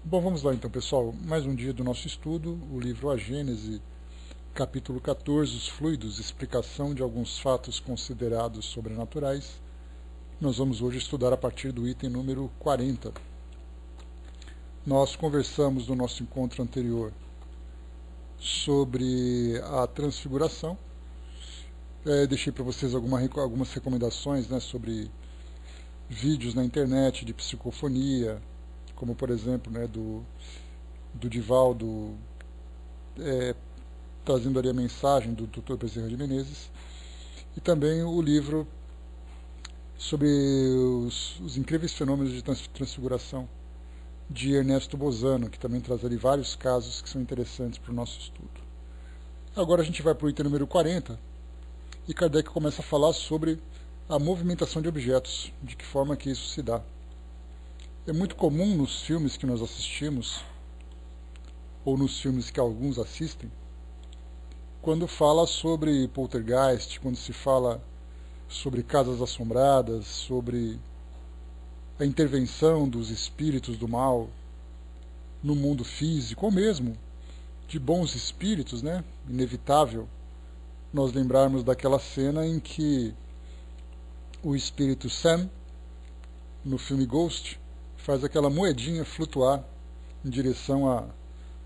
Bom, vamos lá então, pessoal. Mais um dia do nosso estudo, o livro A Gênese, capítulo 14, os fluidos, explicação de alguns fatos considerados sobrenaturais. Nós vamos hoje estudar a partir do item número 40. Nós conversamos no nosso encontro anterior sobre a transfiguração. Deixei para vocês algumas recomendações, né, sobre vídeos na internet de psicofonia, como por exemplo, né, do Divaldo, trazendo ali a mensagem do Dr. Bezerra de Menezes, e também o livro sobre os incríveis fenômenos de transfiguração, de Ernesto Bozano, que também traz ali vários casos que são interessantes para o nosso estudo. Agora a gente vai para o item número 40, e Kardec começa a falar sobre a movimentação de objetos, de que forma que isso se dá. É muito comum nos filmes que nós assistimos, ou nos filmes que alguns assistem, quando fala sobre poltergeist, quando se fala sobre casas assombradas, sobre a intervenção dos espíritos do mal no mundo físico, ou mesmo de bons espíritos, né? Inevitável nós lembrarmos daquela cena em que o espírito Sam, no filme Ghost, faz aquela moedinha flutuar em direção à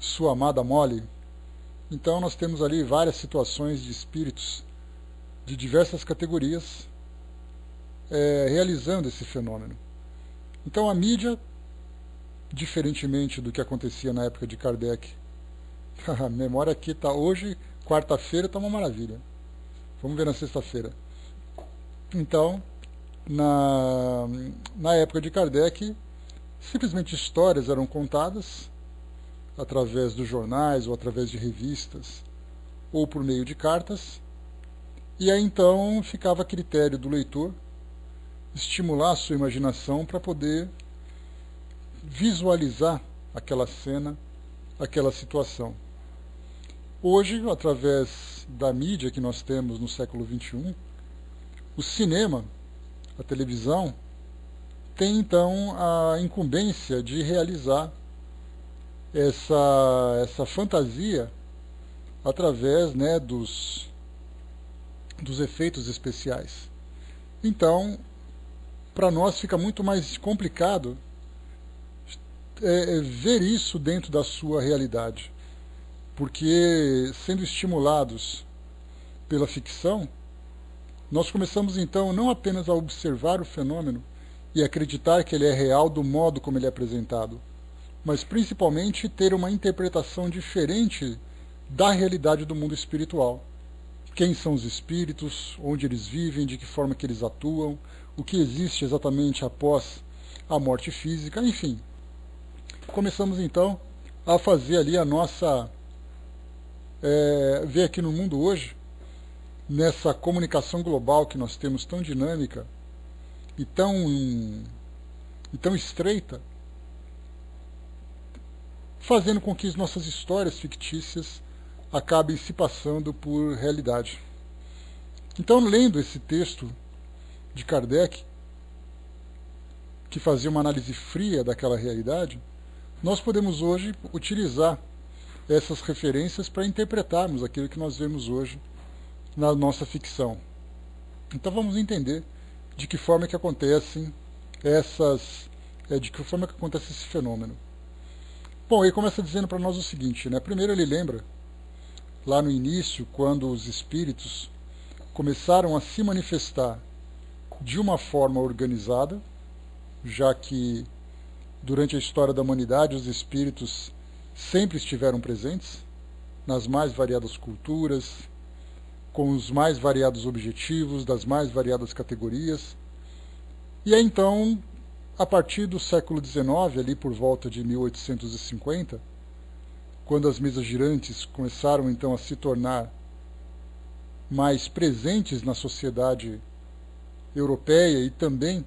sua amada Molly. Então nós temos ali várias situações de espíritos de diversas categorias realizando esse fenômeno. Então a mídia, diferentemente do que acontecia na época de Kardec, a memória aqui está hoje, quarta-feira, está uma maravilha. Vamos ver na sexta-feira. Então, na época de Kardec, simplesmente histórias eram contadas através dos jornais ou através de revistas ou por meio de cartas, e aí então ficava a critério do leitor estimular a sua imaginação para poder visualizar aquela cena, aquela situação. Hoje, através da mídia que nós temos no século XXI, o cinema, a televisão, tem então a incumbência de realizar essa fantasia através, né, dos efeitos especiais. Então, para nós fica muito mais complicado ver isso dentro da sua realidade, porque sendo estimulados pela ficção, nós começamos então não apenas a observar o fenômeno e acreditar que ele é real do modo como ele é apresentado, mas principalmente ter uma interpretação diferente da realidade do mundo espiritual. Quem são os espíritos, onde eles vivem, de que forma que eles atuam, o que existe exatamente após a morte física, enfim. Começamos então a fazer ali a nossa... ver aqui no mundo hoje, nessa comunicação global que nós temos tão dinâmica e tão estreita, fazendo com que as nossas histórias fictícias acabem se passando por realidade. Então, lendo esse texto de Kardec, que fazia uma análise fria daquela realidade, nós podemos hoje utilizar essas referências para interpretarmos aquilo que nós vemos hoje na nossa ficção. Então vamos entender de que forma que acontecem de que forma que acontece esse fenômeno. Bom, ele começa dizendo para nós o seguinte, né? Primeiro ele lembra, lá no início, quando os espíritos começaram a se manifestar de uma forma organizada, já que durante a história da humanidade os espíritos sempre estiveram presentes, nas mais variadas culturas, com os mais variados objetivos, das mais variadas categorias. E aí então, a partir do século XIX, ali por volta de 1850, quando as mesas girantes começaram então a se tornar mais presentes na sociedade europeia e também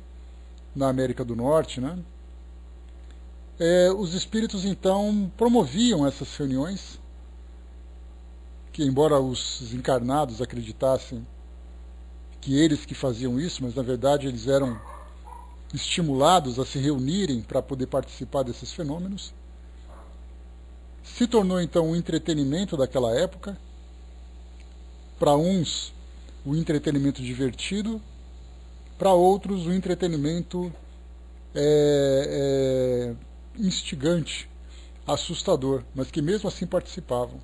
na América do Norte, né? Os espíritos então promoviam essas reuniões, que embora os encarnados acreditassem que eles que faziam isso, mas na verdade eles eram estimulados a se reunirem para poder participar desses fenômenos, se tornou então um entretenimento daquela época, para uns o entretenimento divertido, para outros o entretenimento instigante, assustador, mas que mesmo assim participavam.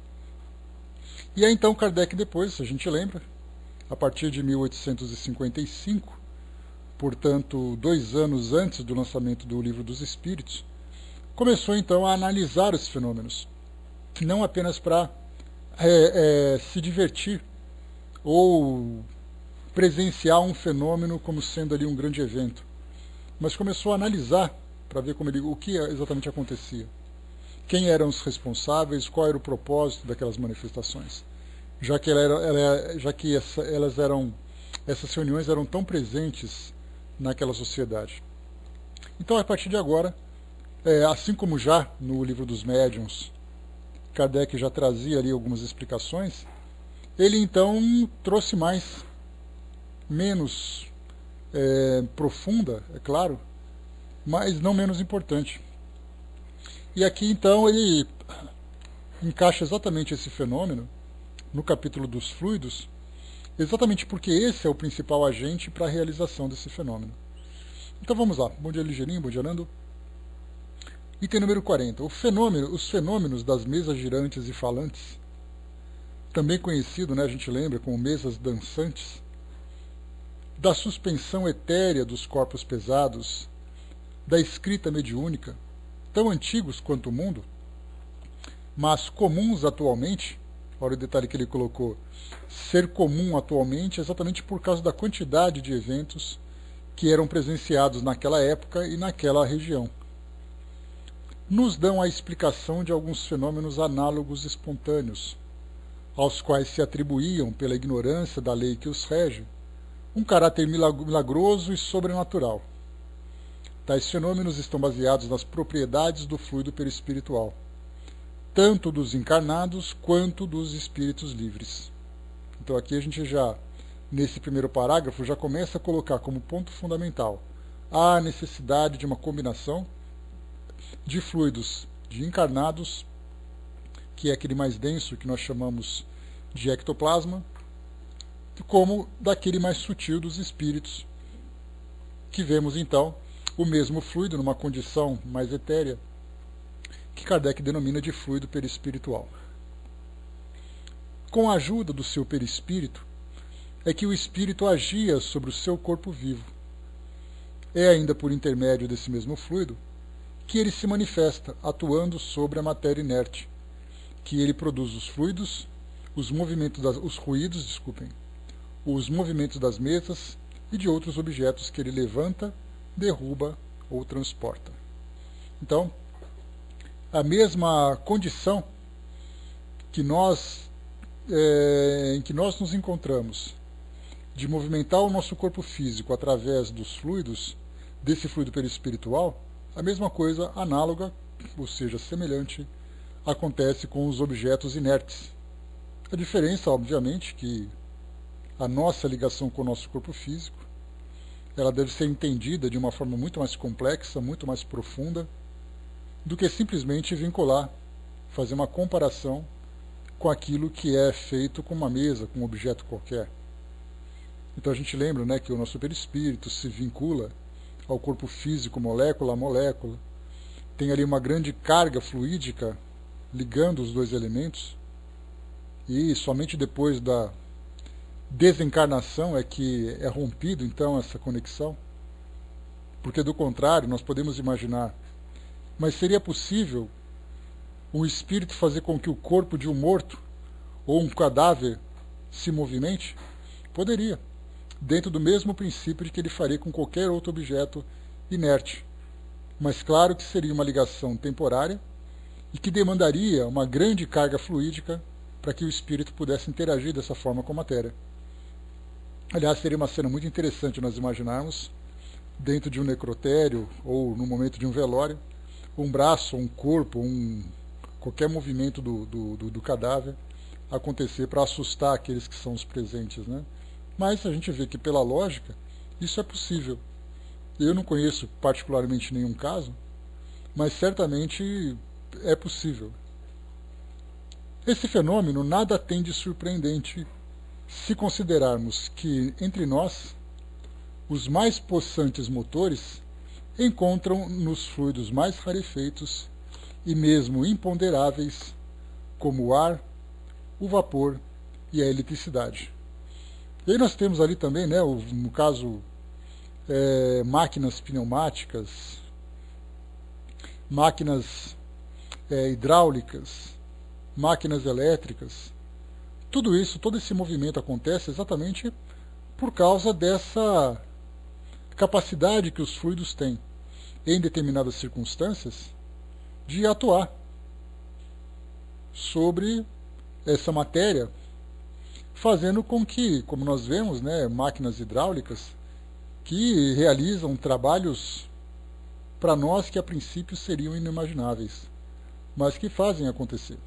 E aí então Kardec depois, se a gente lembra, a partir de 1855, portanto 2 anos antes do lançamento do Livro dos Espíritos, começou então a analisar os fenômenos, não apenas para se divertir ou presenciar um fenômeno como sendo ali um grande evento, mas começou a analisar para ver o que exatamente acontecia, quem eram os responsáveis, qual era o propósito daquelas manifestações, já que essas reuniões eram tão presentes naquela sociedade. Então, a partir de agora, assim como já no Livro dos Médiuns, Kardec já trazia ali algumas explicações, ele então trouxe menos profunda, é claro, mas não menos importante. E aqui então ele encaixa exatamente esse fenômeno no capítulo dos fluidos, exatamente porque esse é o principal agente para a realização desse fenômeno. Então vamos lá. Bom dia, Ligeirinho, bom dia, Nando. Item número 40. Os fenômenos das mesas girantes e falantes, também conhecido, a gente lembra, como mesas dançantes, da suspensão etérea dos corpos pesados, da escrita mediúnica, tão antigos quanto o mundo, mas comuns atualmente. Olha o detalhe que ele colocou, ser comum atualmente exatamente por causa da quantidade de eventos que eram presenciados naquela época e naquela região. Nos dão a explicação de alguns fenômenos análogos espontâneos, aos quais se atribuíam, pela ignorância da lei que os rege, um caráter milagroso e sobrenatural. Tais fenômenos estão baseados nas propriedades do fluido perispiritual, tanto dos encarnados quanto dos espíritos livres. Então aqui a gente já, nesse primeiro parágrafo, já começa a colocar como ponto fundamental a necessidade de uma combinação de fluidos de encarnados, que é aquele mais denso que nós chamamos de ectoplasma, como daquele mais sutil dos espíritos, que vemos então o mesmo fluido numa condição mais etérea, que Kardec denomina de fluido perispiritual. Com a ajuda do seu perispírito, é que o espírito agia sobre o seu corpo vivo. É ainda por intermédio desse mesmo fluido que ele se manifesta, atuando sobre a matéria inerte, que ele produz os fluidos, os movimentos das mesas e de outros objetos que ele levanta, derruba ou transporta. Então, a mesma condição em que nós nos encontramos de movimentar o nosso corpo físico através dos fluidos, desse fluido perispiritual, a mesma coisa análoga, ou seja, semelhante, acontece com os objetos inertes. A diferença, obviamente, que a nossa ligação com o nosso corpo físico, ela deve ser entendida de uma forma muito mais complexa, muito mais profunda, do que simplesmente vincular, fazer uma comparação com aquilo que é feito com uma mesa, com um objeto qualquer. Então a gente lembra, que o nosso perispírito se vincula ao corpo físico molécula a molécula, tem ali uma grande carga fluídica ligando os dois elementos, e somente depois da desencarnação é que é rompido então essa conexão, porque do contrário nós podemos imaginar, mas seria possível um espírito fazer com que o corpo de um morto ou um cadáver se movimente? Poderia, dentro do mesmo princípio de que ele faria com qualquer outro objeto inerte. Mas claro que seria uma ligação temporária e que demandaria uma grande carga fluídica para que o espírito pudesse interagir dessa forma com a matéria. Aliás, seria uma cena muito interessante nós imaginarmos, dentro de um necrotério ou no momento de um velório, um braço, um corpo, qualquer movimento do cadáver acontecer para assustar aqueles que são os presentes, Mas a gente vê que, pela lógica, isso é possível. Eu não conheço particularmente nenhum caso, mas certamente é possível. Esse fenômeno nada tem de surpreendente se considerarmos que, entre nós, os mais possantes motores encontram nos fluidos mais rarefeitos e mesmo imponderáveis, como o ar, o vapor e a eletricidade. E aí nós temos ali também, né, no caso, máquinas pneumáticas, máquinas hidráulicas, máquinas elétricas. Tudo isso, todo esse movimento acontece exatamente por causa dessa capacidade que os fluidos têm, em determinadas circunstâncias, de atuar sobre essa matéria, fazendo com que, como nós vemos, né, máquinas hidráulicas que realizam trabalhos para nós que a princípio seriam inimagináveis, mas que fazem acontecer.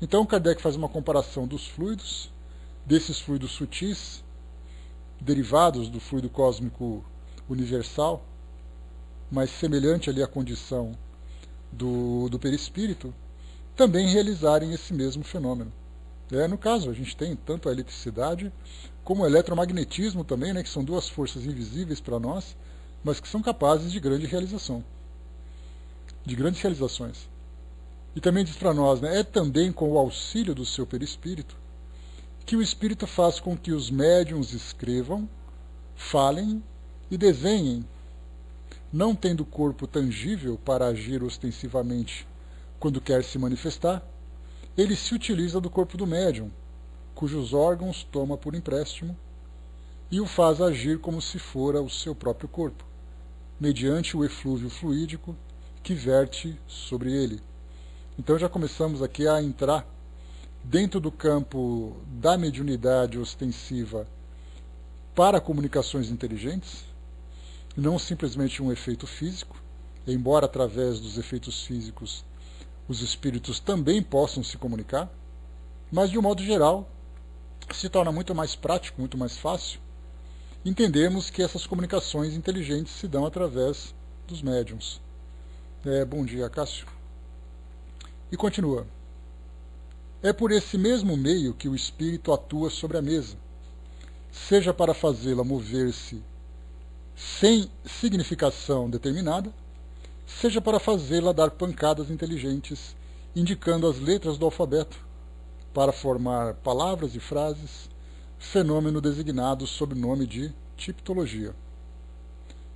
Então Kardec faz uma comparação dos fluidos, desses fluidos sutis, derivados do fluido cósmico universal, mas semelhante ali à condição do perispírito, também realizarem esse mesmo fenômeno. No caso, a gente tem tanto a eletricidade como o eletromagnetismo também, né, que são duas forças invisíveis para nós, mas que são capazes de grande realização, de grandes realizações. E também diz para nós, né, é também com o auxílio do seu perispírito que o espírito faz com que os médiuns escrevam, falem e desenhem, não tendo corpo tangível para agir ostensivamente quando quer se manifestar, ele se utiliza do corpo do médium, cujos órgãos toma por empréstimo, e o faz agir como se fora o seu próprio corpo, mediante o eflúvio fluídico que verte sobre ele. Então já começamos aqui a entrar dentro do campo da mediunidade ostensiva para comunicações inteligentes, não simplesmente um efeito físico, embora através dos efeitos físicos os espíritos também possam se comunicar, mas de um modo geral se torna muito mais prático, muito mais fácil entendermos que essas comunicações inteligentes se dão através dos médiuns. Bom dia, Cássio. E continua. É por esse mesmo meio que o espírito atua sobre a mesa, seja para fazê-la mover-se sem significação determinada, seja para fazê-la dar pancadas inteligentes, indicando as letras do alfabeto, para formar palavras e frases, fenômeno designado sob o nome de tipologia.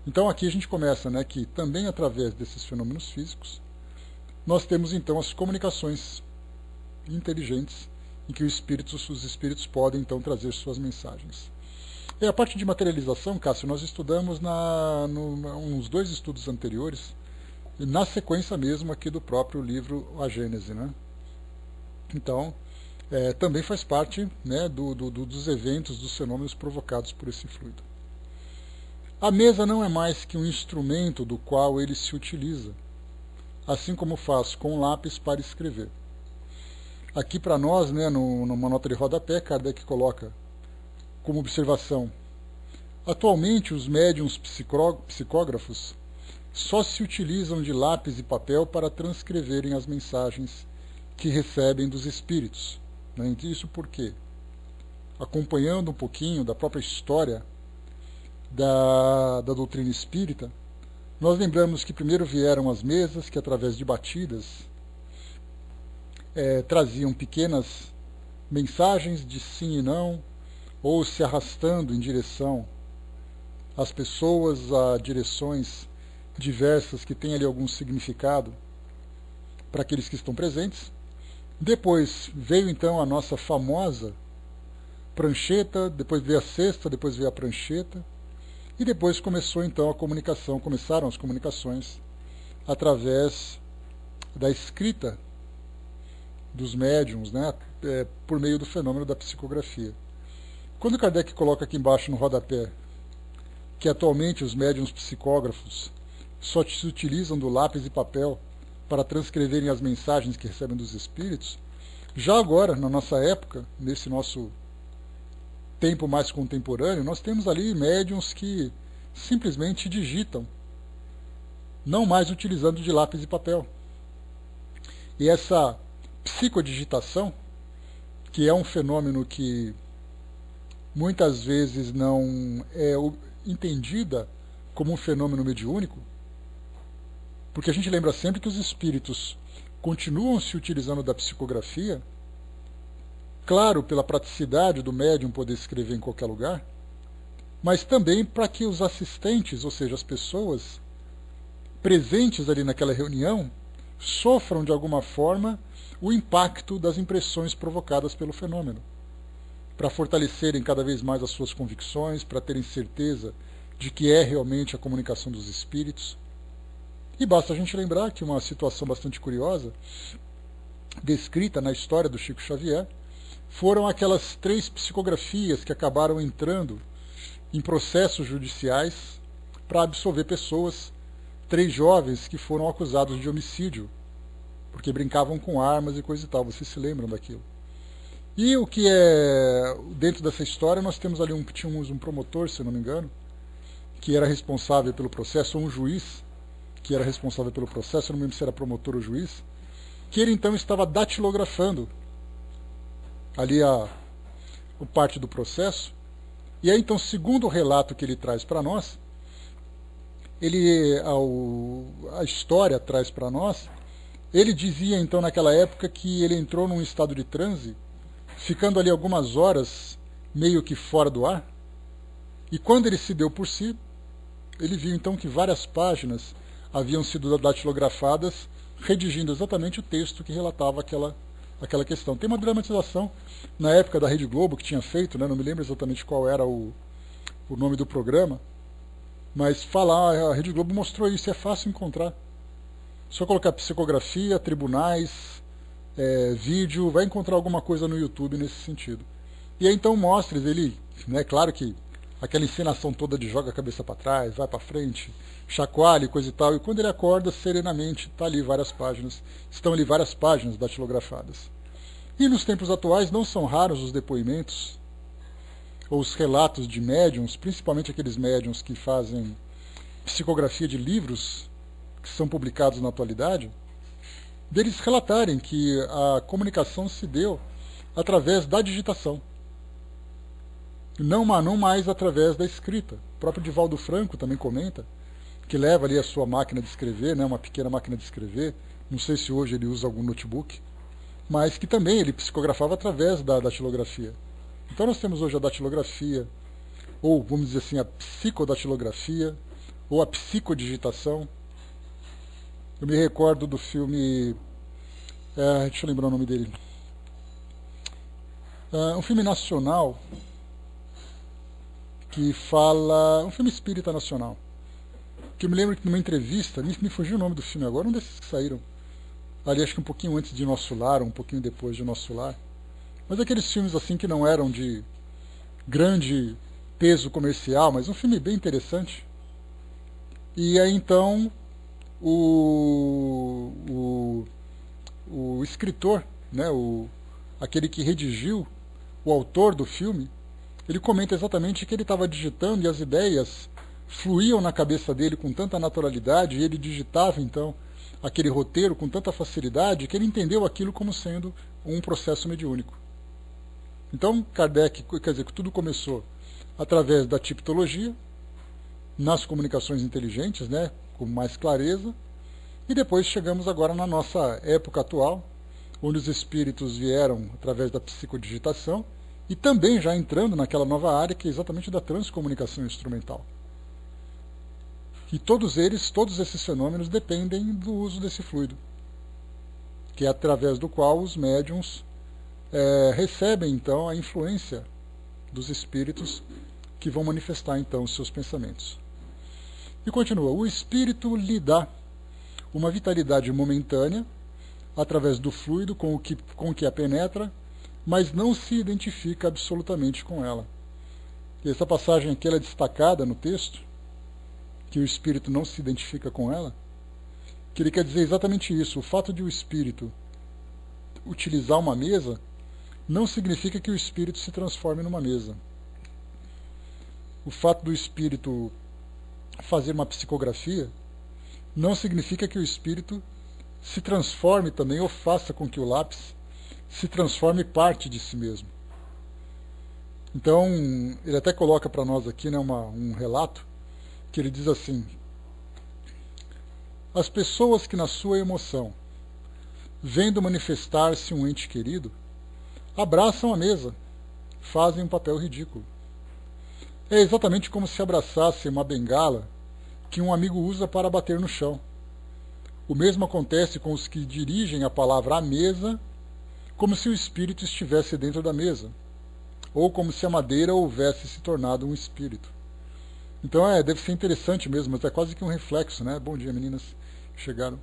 Então aqui a gente começa, né, que também através desses fenômenos físicos, nós temos então as comunicações inteligentes em que os espíritos podem então trazer suas mensagens. E a parte de materialização, Cássio, nós estudamos uns 2 estudos anteriores, na sequência mesmo aqui do próprio livro A Gênese, né? Então, também faz parte, né, dos eventos, dos fenômenos provocados por esse fluido. A mesa não é mais que um instrumento do qual ele se utiliza, assim como faz com o lápis para escrever. Aqui para nós, né, numa nota de rodapé, Kardec coloca como observação: atualmente os médiuns psicógrafos só se utilizam de lápis e papel para transcreverem as mensagens que recebem dos espíritos. Isso porque, acompanhando um pouquinho da própria história da doutrina espírita, nós lembramos que primeiro vieram as mesas, que através de batidas traziam pequenas mensagens de sim e não, ou se arrastando em direção às pessoas, a direções diversas que têm ali algum significado para aqueles que estão presentes. Depois veio então a nossa famosa prancheta, depois veio a cesta, depois veio a prancheta, e depois começaram as comunicações através da escrita dos médiuns, né, por meio do fenômeno da psicografia. Quando Kardec coloca aqui embaixo no rodapé que atualmente os médiuns psicógrafos só se utilizam do lápis e papel para transcreverem as mensagens que recebem dos espíritos, já agora, na nossa época, nesse nosso tempo mais contemporâneo, nós temos ali médiuns que simplesmente digitam, não mais utilizando de lápis e papel. E essa psicodigitação, que é um fenômeno que muitas vezes não é entendida como um fenômeno mediúnico, porque a gente lembra sempre que os espíritos continuam se utilizando da psicografia, claro, pela praticidade do médium poder escrever em qualquer lugar, mas também para que os assistentes, ou seja, as pessoas presentes ali naquela reunião, sofram de alguma forma o impacto das impressões provocadas pelo fenômeno, para fortalecerem cada vez mais as suas convicções, para terem certeza de que é realmente a comunicação dos espíritos. E basta a gente lembrar que uma situação bastante curiosa, descrita na história do Chico Xavier, foram aquelas 3 psicografias que acabaram entrando em processos judiciais para absolver pessoas, 3 jovens que foram acusados de homicídio, porque brincavam com armas e coisa e tal. Vocês se lembram daquilo? E o que é... Dentro dessa história nós temos ali tínhamos um promotor, se não me engano, que era responsável pelo processo, ou um juiz que era responsável pelo processo, eu não me lembro se era promotor ou juiz, que ele então estava datilografando ali a parte do processo. E aí então, segundo o relato que ele traz para nós, a história traz para nós, ele dizia então naquela época que ele entrou num estado de transe, ficando ali algumas horas meio que fora do ar, e quando ele se deu por si, ele viu então que várias páginas haviam sido datilografadas, redigindo exatamente o texto que relatava aquela questão. Tem uma dramatização na época da Rede Globo que tinha feito, né, não me lembro exatamente qual era o nome do programa, mas a Rede Globo mostrou isso, é fácil encontrar. Só colocar psicografia, tribunais, vídeo, vai encontrar alguma coisa no YouTube nesse sentido. E aí então mostra ele, né, claro que aquela encenação toda de joga a cabeça para trás, vai para frente, chacoalha e coisa e tal, e quando ele acorda serenamente, estão ali várias páginas datilografadas. E nos tempos atuais não são raros os depoimentos ou os relatos de médiuns, principalmente aqueles médiuns que fazem psicografia de livros que são publicados na atualidade, deles relatarem que a comunicação se deu através da digitação, não mais através da escrita. O próprio Divaldo Franco também comenta que leva ali a sua máquina de escrever, né, uma pequena máquina de escrever, não sei se hoje ele usa algum notebook, mas que também ele psicografava através da datilografia. Então nós temos hoje a datilografia, ou vamos dizer assim, a psicodatilografia, ou a psicodigitação. Eu me recordo do filme, deixa eu lembrar o nome dele, um filme nacional que fala, um filme espírita nacional, que eu me lembro que numa entrevista, me fugiu o nome do filme agora, um desses que saíram, ali acho que um pouquinho antes de Nosso Lar, um pouquinho depois de Nosso Lar, mas aqueles filmes assim que não eram de grande peso comercial, mas um filme bem interessante. E aí então o escritor, né, aquele que redigiu, o autor do filme, ele comenta exatamente que ele estava digitando e as ideias fluíam na cabeça dele com tanta naturalidade, e ele digitava então aquele roteiro com tanta facilidade que ele entendeu aquilo como sendo um processo mediúnico. Então Kardec, quer dizer, que tudo começou através da tipologia, nas comunicações inteligentes, né, com mais clareza, e depois chegamos agora na nossa época atual, onde os espíritos vieram através da psicodigitação, e também já entrando naquela nova área que é exatamente da transcomunicação instrumental. E todos esses fenômenos dependem do uso desse fluido, que é através do qual os médiuns recebem então a influência dos espíritos que vão manifestar então os seus pensamentos. E continua, o espírito lhe dá uma vitalidade momentânea através do fluido com que a penetra, mas não se identifica absolutamente com ela. E essa passagem aqui ela é destacada no texto, que o espírito não se identifica com ela, que ele quer dizer exatamente isso. O fato de o espírito utilizar uma mesa não significa que o espírito se transforme numa mesa. O fato do espírito fazer uma psicografia não significa que o espírito se transforme também, ou faça com que o lápis se transforme parte de si mesmo. Então, ele até coloca para nós aqui, né, um relato, que ele diz assim: as pessoas que na sua emoção, vendo manifestar-se um ente querido, abraçam a mesa, fazem um papel ridículo. É exatamente como se abraçassem uma bengala que um amigo usa para bater no chão. O mesmo acontece com os que dirigem a palavra à mesa, como se o espírito estivesse dentro da mesa, ou como se a madeira houvesse se tornado um espírito. Então deve ser interessante mesmo, mas é quase que um reflexo, né? Bom dia, meninas que chegaram.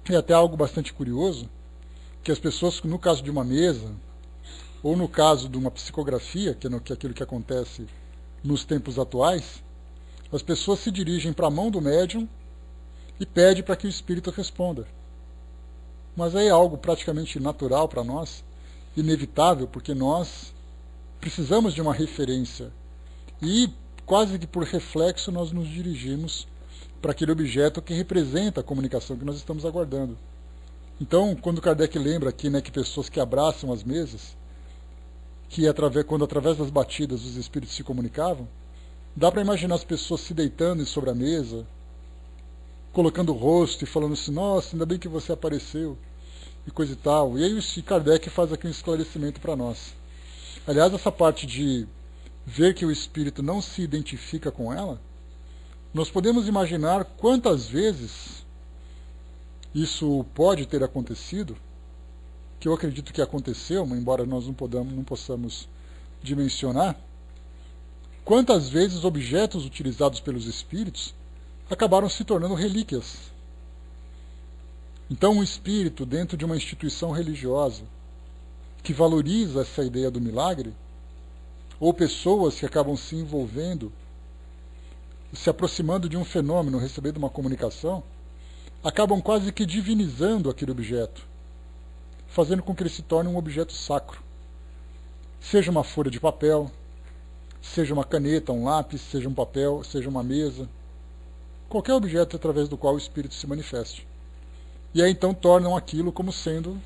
E até algo bastante curioso, que as pessoas, no caso de uma mesa, ou no caso de uma psicografia, que é aquilo que acontece nos tempos atuais, as pessoas se dirigem para a mão do médium e pedem para que o espírito responda. Mas aí é algo praticamente natural para nós, inevitável, porque nós precisamos de uma referência e quase que por reflexo nós nos dirigimos para aquele objeto que representa a comunicação que nós estamos aguardando. Então, quando Kardec lembra aqui, né, que pessoas que abraçam as mesas, que quando através das batidas os espíritos se comunicavam, dá para imaginar as pessoas se deitando sobre a mesa, colocando o rosto e falando assim: nossa, ainda bem que você apareceu, e coisa e tal. E aí Kardec faz aqui um esclarecimento para nós. Aliás, essa parte de ver que o espírito não se identifica com ela, nós podemos imaginar quantas vezes isso pode ter acontecido, que eu acredito que aconteceu, embora nós não possamos dimensionar, quantas vezes objetos utilizados pelos espíritos acabaram se tornando relíquias. Então, um espírito dentro de uma instituição religiosa que valoriza essa ideia do milagre, ou pessoas que acabam se envolvendo, se aproximando de um fenômeno, recebendo uma comunicação, acabam quase que divinizando aquele objeto, fazendo com que ele se torne um objeto sacro. Seja uma folha de papel, seja uma caneta, um lápis, seja um papel, seja uma mesa, qualquer objeto através do qual o espírito se manifeste. E aí então tornam aquilo como sendo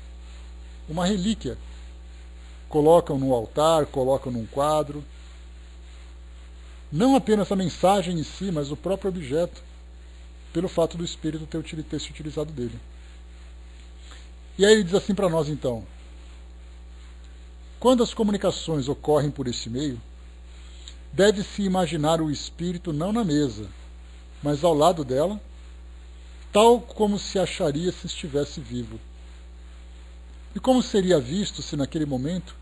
uma relíquia. Colocam no altar, colocam num quadro. Não apenas a mensagem em si, mas o próprio objeto, pelo fato do espírito ter se utilizado dele. E aí ele diz assim para nós então: quando as comunicações ocorrem por esse meio, deve-se imaginar o espírito não na mesa, mas ao lado dela, tal como se acharia se estivesse vivo. E como seria visto se naquele momento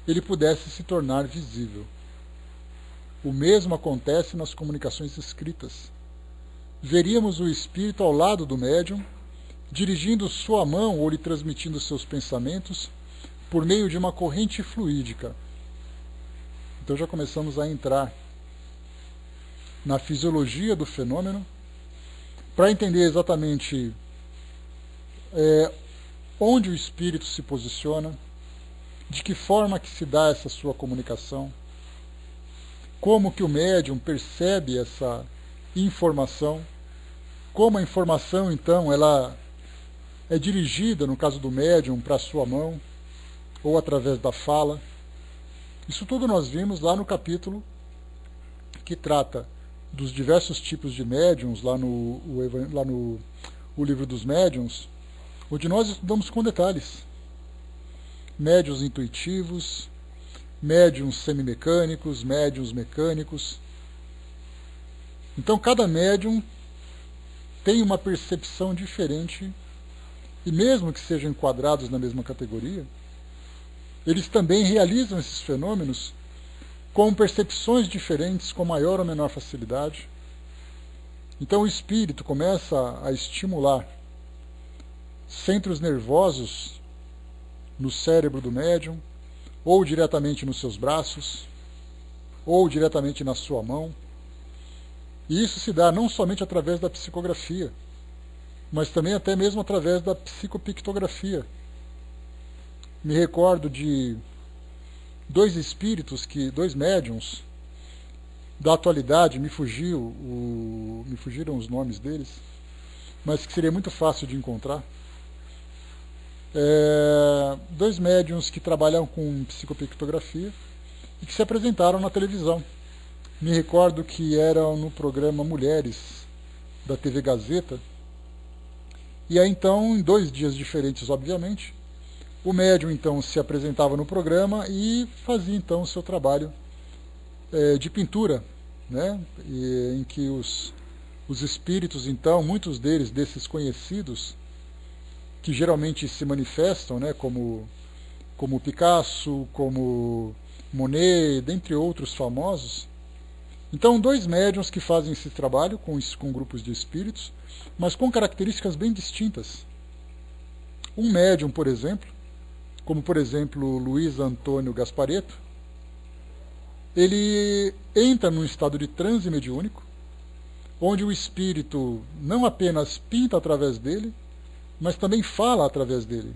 ele pudesse se tornar visível? O mesmo acontece nas comunicações escritas. Veríamos o espírito ao lado do médium, dirigindo sua mão ou lhe transmitindo seus pensamentos por meio de uma corrente fluídica. Então já começamos a entrar na fisiologia do fenômeno, para entender exatamente onde o espírito se posiciona, de que forma que se dá essa sua comunicação, como que o médium percebe essa informação, como a informação então ela é dirigida, no caso do médium, para a sua mão, ou através da fala. Isso tudo nós vimos lá no capítulo que trata dos diversos tipos de médiums, lá no livro dos médiums, onde nós estudamos com detalhes. Médiuns intuitivos, médiuns semimecânicos, médiuns mecânicos. Então cada médium tem uma percepção diferente, e mesmo que sejam enquadrados na mesma categoria, eles também realizam esses fenômenos com percepções diferentes, com maior ou menor facilidade. Então o espírito começa a estimular centros nervosos no cérebro do médium, ou diretamente nos seus braços, ou diretamente na sua mão. E isso se dá não somente através da psicografia, mas também até mesmo através da psicopictografia. Me recordo de dois médiums da atualidade, me fugiram os nomes deles, mas que seria muito fácil de encontrar. Dois médiuns que trabalham com psicopictografia e que se apresentaram na televisão. Me recordo que eram no programa Mulheres, da TV Gazeta. E aí então, em 2 dias diferentes, obviamente, o médium então se apresentava no programa e fazia então o seu trabalho de pintura, né? Em que os espíritos, então, muitos deles, desses conhecidos, que geralmente se manifestam, né, como Picasso, como Monet, dentre outros famosos. Então, 2 médiuns que fazem esse trabalho com grupos de espíritos, mas com características bem distintas. Um médium, por exemplo, como por exemplo Luiz Antônio Gasparetto, ele entra num estado de transe mediúnico, onde o espírito não apenas pinta através dele, mas também fala através dele.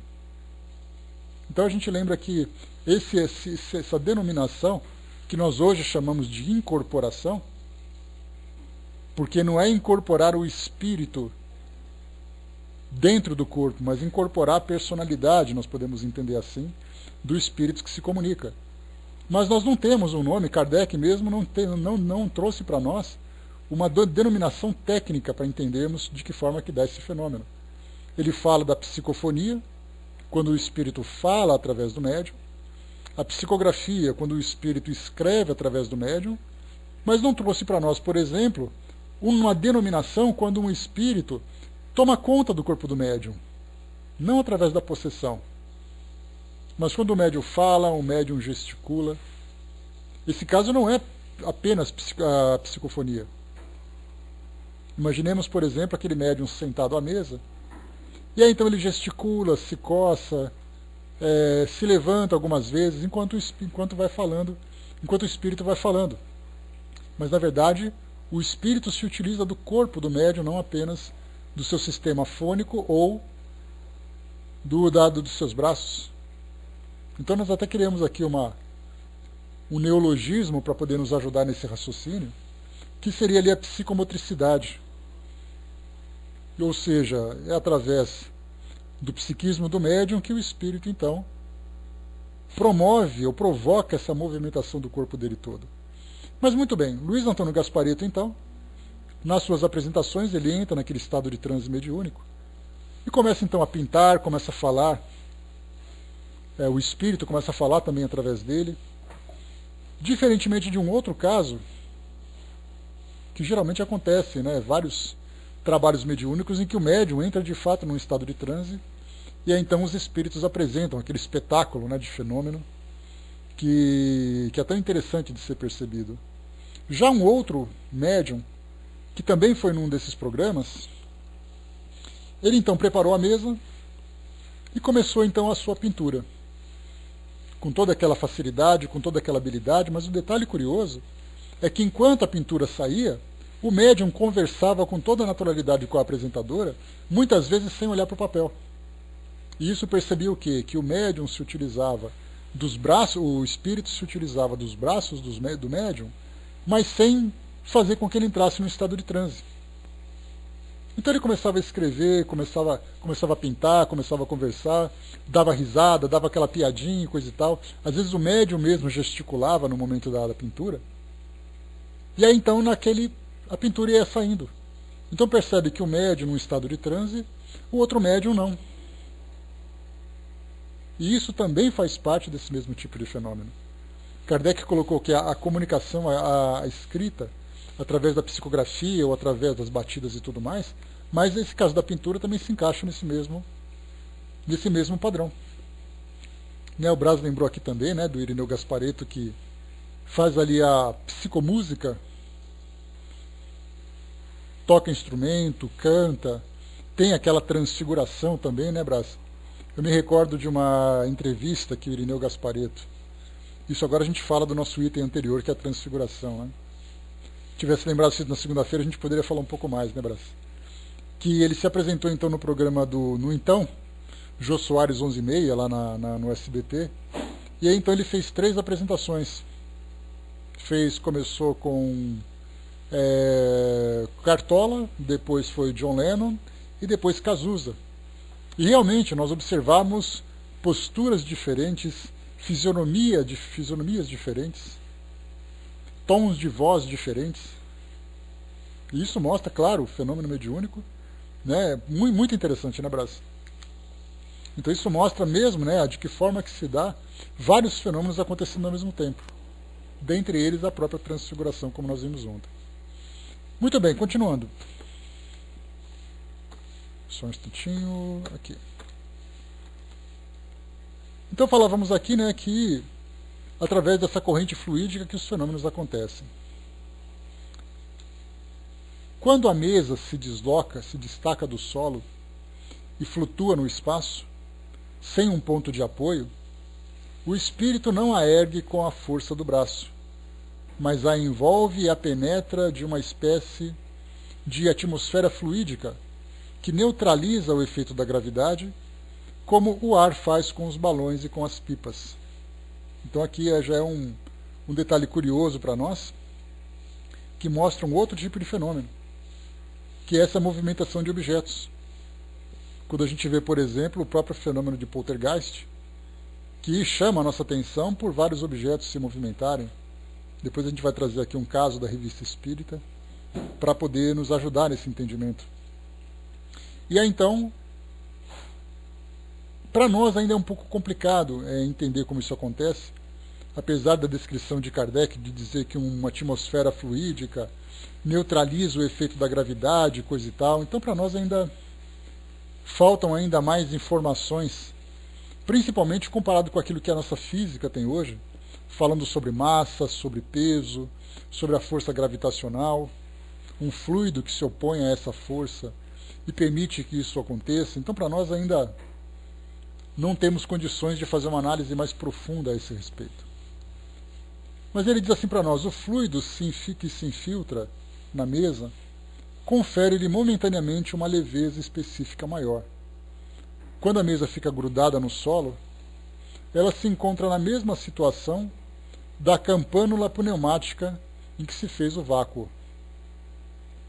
Então a gente lembra que essa denominação, que nós hoje chamamos de incorporação, porque não é incorporar o espírito dentro do corpo, mas incorporar a personalidade, nós podemos entender assim, do espírito que se comunica. Mas nós não temos um nome, Kardec mesmo não trouxe para nós uma denominação técnica para entendermos de que forma que dá esse fenômeno. Ele fala da psicofonia, quando o espírito fala através do médium, a psicografia, quando o espírito escreve através do médium, mas não trouxe para nós, por exemplo, uma denominação quando um espírito toma conta do corpo do médium, não através da possessão, mas quando o médium fala, o médium gesticula. Esse caso não é apenas a psicofonia. Imaginemos, por exemplo, aquele médium sentado à mesa, e aí então ele gesticula, se coça, se levanta algumas vezes enquanto vai falando, enquanto o espírito vai falando. Mas na verdade, o espírito se utiliza do corpo do médium, não apenas do seu sistema fônico ou dos seus braços. Então nós até queremos aqui um neologismo para poder nos ajudar nesse raciocínio, que seria ali a psicomotricidade. Ou seja, é através do psiquismo do médium que o espírito, então, promove ou provoca essa movimentação do corpo dele todo. Mas muito bem, Luiz Antônio Gasparetto, então, nas suas apresentações, ele entra naquele estado de transe mediúnico e começa então a pintar, começa a falar, o espírito começa a falar também através dele, diferentemente de um outro caso, que geralmente acontece, né, vários trabalhos mediúnicos em que o médium entra de fato num estado de transe e aí então os espíritos apresentam aquele espetáculo, né, de fenômeno que é tão interessante de ser percebido. Já um outro médium, que também foi num desses programas, ele então preparou a mesa e começou então a sua pintura, com toda aquela facilidade, com toda aquela habilidade, mas o detalhe curioso é que enquanto a pintura saía, o médium conversava com toda a naturalidade com a apresentadora, muitas vezes sem olhar para o papel. E isso percebia o quê? Que o médium se utilizava dos braços, o espírito se utilizava dos braços do médium, mas sem fazer com que ele entrasse no estado de transe. Então ele começava a escrever, começava a pintar, começava a conversar, dava risada, dava aquela piadinha e coisa e tal. Às vezes o médium mesmo gesticulava no momento da pintura. E aí então a pintura ia saindo. Então percebe que o médium num estado de transe, o outro médium não. E isso também faz parte desse mesmo tipo de fenômeno. Kardec colocou que a comunicação, a escrita, através da psicografia ou através das batidas e tudo mais, mas esse caso da pintura também se encaixa nesse mesmo padrão. O Braz lembrou aqui também, né, do Irineu Gasparetto, que faz ali a psicomúsica, toca instrumento, canta, tem aquela transfiguração também, né, Braz? Eu me recordo de uma entrevista que o Irineu Gasparetto, isso agora a gente fala do nosso item anterior, que é a transfiguração, né? Se tivesse lembrado isso na segunda-feira, a gente poderia falar um pouco mais, né, Braz? Que ele se apresentou então no programa no então, Jô Soares 11h30, lá no SBT, e aí então ele fez 3 apresentações. Começou com Cartola, depois foi John Lennon, e depois Cazuza. E realmente nós observamos posturas diferentes, fisionomias diferentes, tons de voz diferentes. E isso mostra, claro, o fenômeno mediúnico, né? Muito interessante, né, Brás? Então isso mostra mesmo, né, de que forma que se dá vários fenômenos acontecendo ao mesmo tempo. Dentre eles a própria transfiguração, como nós vimos ontem. Muito bem, continuando. Só um instantinho, aqui. Então falávamos aqui, né, que através dessa corrente fluídica que os fenômenos acontecem. Quando a mesa se desloca, se destaca do solo e flutua no espaço, sem um ponto de apoio, o espírito não a ergue com a força do braço, mas a envolve e a penetra de uma espécie de atmosfera fluídica que neutraliza o efeito da gravidade, como o ar faz com os balões e com as pipas. Então aqui já é um detalhe curioso para nós, que mostra um outro tipo de fenômeno, que é essa movimentação de objetos. Quando a gente vê, por exemplo, o próprio fenômeno de poltergeist, que chama a nossa atenção por vários objetos se movimentarem. Depois a gente vai trazer aqui um caso da Revista Espírita, para poder nos ajudar nesse entendimento. E aí então, para nós ainda é um pouco complicado entender como isso acontece, apesar da descrição de Kardec de dizer que uma atmosfera fluídica neutraliza o efeito da gravidade, coisa e tal. Então para nós ainda faltam ainda mais informações, principalmente comparado com aquilo que a nossa física tem hoje, falando sobre massa, sobre peso, sobre a força gravitacional, um fluido que se opõe a essa força e permite que isso aconteça. Então para nós ainda não temos condições de fazer uma análise mais profunda a esse respeito. Mas ele diz assim para nós: o fluido que se infiltra na mesa confere-lhe momentaneamente uma leveza específica maior. Quando a mesa fica grudada no solo, ela se encontra na mesma situação da campânula pneumática em que se fez o vácuo.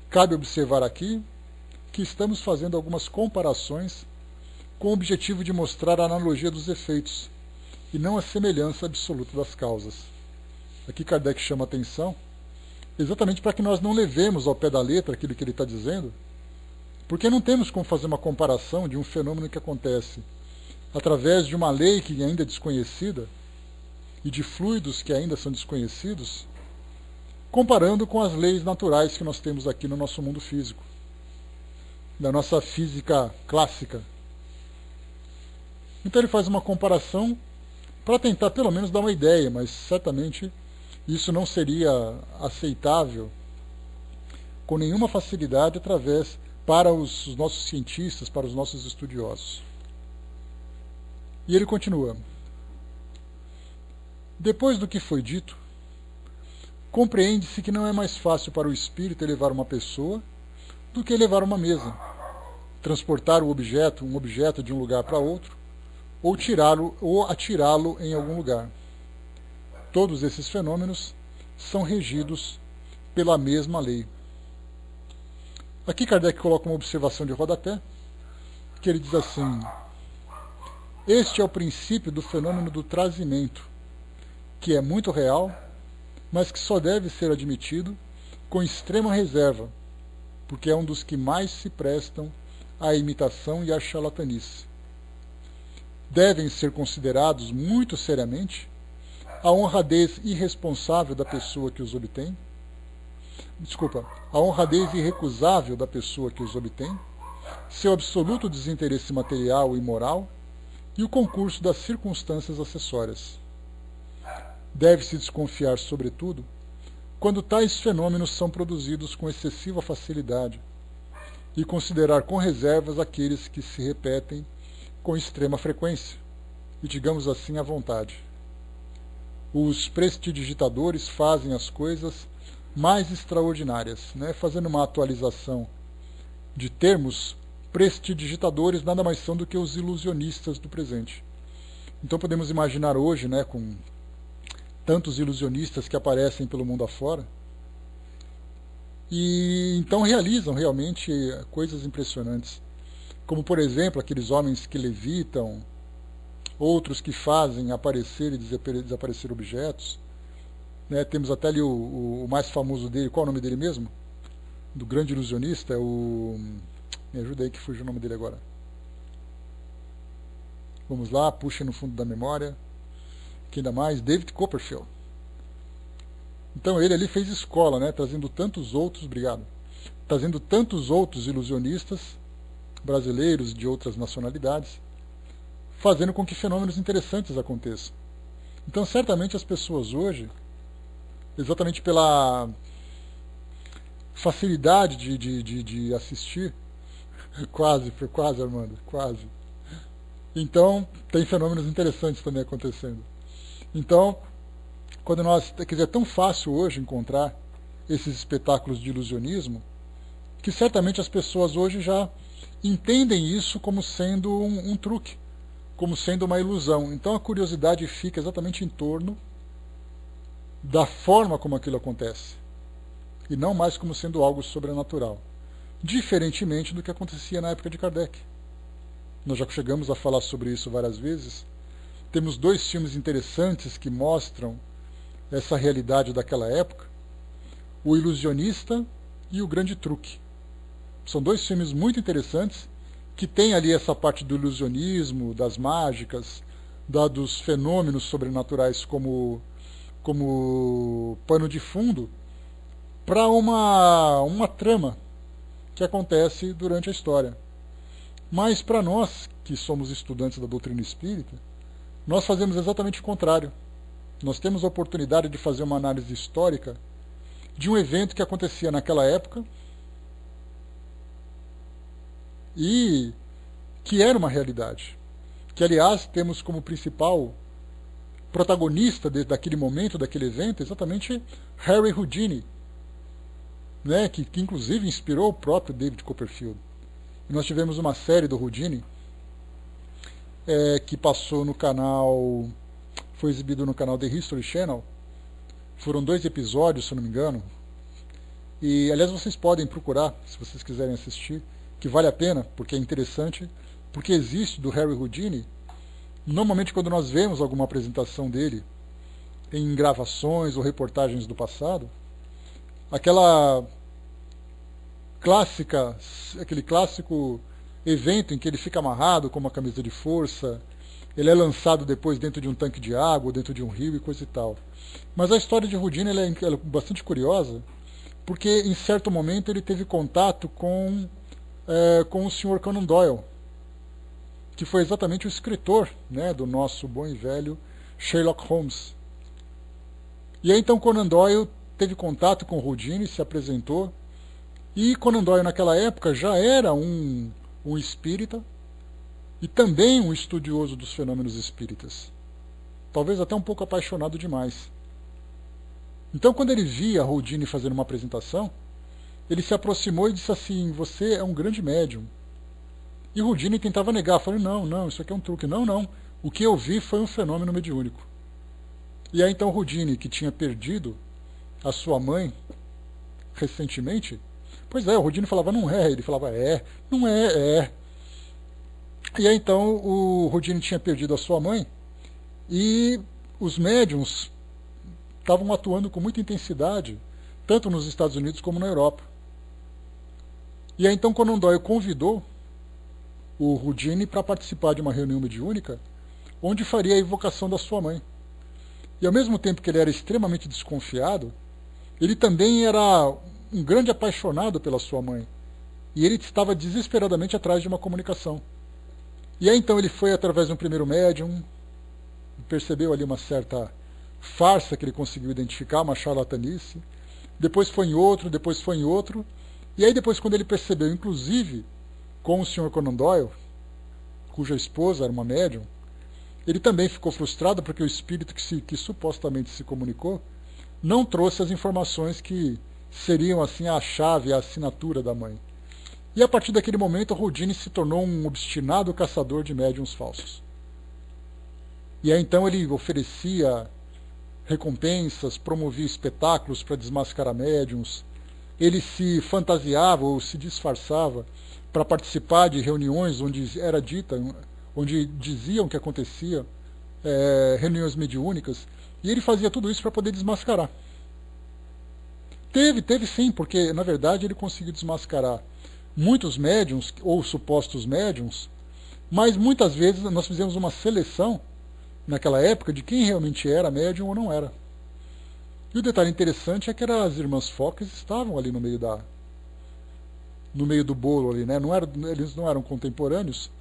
Cabe observar aqui que estamos fazendo algumas comparações com o objetivo de mostrar a analogia dos efeitos e não a semelhança absoluta das causas. Aqui Kardec chama a atenção exatamente para que nós não levemos ao pé da letra aquilo que ele está dizendo, porque não temos como fazer uma comparação de um fenômeno que acontece através de uma lei que ainda é desconhecida e de fluidos que ainda são desconhecidos, comparando com as leis naturais que nós temos aqui no nosso mundo físico, da nossa física clássica. Então ele faz uma comparação para tentar pelo menos dar uma ideia, mas certamente isso não seria aceitável com nenhuma facilidade para os nossos cientistas, para os nossos estudiosos. E ele continua: depois do que foi dito, compreende-se que não é mais fácil para o espírito elevar uma pessoa do que elevar uma mesa, transportar um objeto de um lugar para outro, ou atirá-lo em algum lugar. Todos esses fenômenos são regidos pela mesma lei. Aqui Kardec coloca uma observação de rodapé, que ele diz assim: este é o princípio do fenômeno do trazimento, que é muito real, mas que só deve ser admitido com extrema reserva, porque é um dos que mais se prestam à imitação e à charlatanice. Devem ser considerados muito seriamente a honradez irresponsável da pessoa que os obtém, a honradez irrecusável da pessoa que os obtém, seu absoluto desinteresse material e moral e o concurso das circunstâncias acessórias. Deve-se desconfiar, sobretudo, quando tais fenômenos são produzidos com excessiva facilidade e considerar com reservas aqueles que se repetem com extrema frequência e, digamos assim, à vontade. Os prestidigitadores fazem as coisas mais extraordinárias, né? Fazendo uma atualização de termos, prestidigitadores nada mais são do que os ilusionistas do presente. Então podemos imaginar hoje, né, com tantos ilusionistas que aparecem pelo mundo afora, e então realizam realmente coisas impressionantes. como por exemplo aqueles homens que levitam, outros que fazem aparecer e desaparecer objetos, né? Temos até ali o mais famoso dele, qual é o nome dele mesmo? Do grande ilusionista, é o... Me ajuda aí que fugiu o nome dele agora. Vamos lá, puxa no fundo da memória. Que ainda mais? David Copperfield. Então ele ali fez escola, né? Trazendo tantos outros, obrigado, trazendo tantos outros ilusionistas brasileiros de outras nacionalidades, fazendo com que fenômenos interessantes aconteçam. Então certamente as pessoas hoje, exatamente pela facilidade de assistir, foi quase, Armando, quase. Então tem fenômenos interessantes também acontecendo. Então, quando nós, quer dizer, é tão fácil hoje encontrar esses espetáculos de ilusionismo, que certamente as pessoas hoje já entendem isso como sendo um truque, como sendo uma ilusão. Então a curiosidade fica exatamente em torno da forma como aquilo acontece, e não mais como sendo algo sobrenatural, diferentemente do que acontecia na época de Kardec. Nós já chegamos a falar sobre isso várias vezes. Temos dois filmes interessantes que mostram essa realidade daquela época, O Ilusionista e O Grande Truque. São dois filmes muito interessantes, que têm ali essa parte do ilusionismo, das mágicas, dos fenômenos sobrenaturais como pano de fundo, para uma trama que acontece durante a história. Mas para nós, que somos estudantes da doutrina espírita, nós fazemos exatamente o contrário. Nós temos a oportunidade de fazer uma análise histórica de um evento que acontecia naquela época e que era uma realidade. Que, aliás, temos como principal protagonista daquele momento, daquele evento, exatamente Harry Houdini, né, que inclusive inspirou o próprio David Copperfield. E nós tivemos uma série do Houdini, que passou no canal, foi exibido no canal The History Channel. Foram 2 episódios, se eu não me engano. E, aliás, vocês podem procurar, se vocês quiserem assistir, que vale a pena, porque é interessante, porque existe do Harry Houdini. Normalmente, quando nós vemos alguma apresentação dele em gravações ou reportagens do passado, aquele clássico evento em que ele fica amarrado com uma camisa de força, ele é lançado depois dentro de um tanque de água, dentro de um rio e coisa e tal. Mas a história de Houdini ela é bastante curiosa, porque em certo momento ele teve contato com o Sr. Conan Doyle, que foi exatamente o escritor, né, do nosso bom e velho Sherlock Holmes. E aí então Conan Doyle teve contato com Houdini, se apresentou, e Conan Doyle naquela época já era um espírita e também um estudioso dos fenômenos espíritas. Talvez até um pouco apaixonado demais. Então quando ele via Houdini fazendo uma apresentação, ele se aproximou e disse assim: você é um grande médium. E Houdini tentava negar, falando: não, isso aqui é um truque. Não, o que eu vi foi um fenômeno mediúnico. E aí então Houdini, que tinha perdido a sua mãe recentemente, pois é, o Houdini falava não é, ele falava não é. E aí então o Houdini tinha perdido a sua mãe e os médiums estavam atuando com muita intensidade, tanto nos Estados Unidos como na Europa. E aí então Conan Doyle convidou o Houdini para participar de uma reunião mediúnica onde faria a evocação da sua mãe. E ao mesmo tempo que ele era extremamente desconfiado, ele também era um grande apaixonado pela sua mãe. E ele estava desesperadamente atrás de uma comunicação. E aí então ele foi através de um primeiro médium, percebeu ali uma certa farsa que ele conseguiu identificar, uma charlatanice. Depois foi em outro, e aí depois quando ele percebeu, inclusive com o Sr. Conan Doyle, cuja esposa era uma médium, ele também ficou frustrado porque o espírito que supostamente se comunicou não trouxe as informações que seriam assim a chave, a assinatura da mãe. E a partir daquele momento, Houdini se tornou um obstinado caçador de médiuns falsos. E aí então ele oferecia recompensas, promovia espetáculos para desmascarar médiuns, ele se fantasiava ou se disfarçava para participar de reuniões onde diziam que acontecia reuniões mediúnicas, e ele fazia tudo isso para poder desmascarar. Teve sim, porque na verdade ele conseguiu desmascarar muitos médiums, ou supostos médiums, mas muitas vezes nós fizemos uma seleção, naquela época, de quem realmente era médium ou não era. E o detalhe interessante é que as irmãs Focas estavam ali no meio do bolo ali, né? Eles não eram contemporâneos,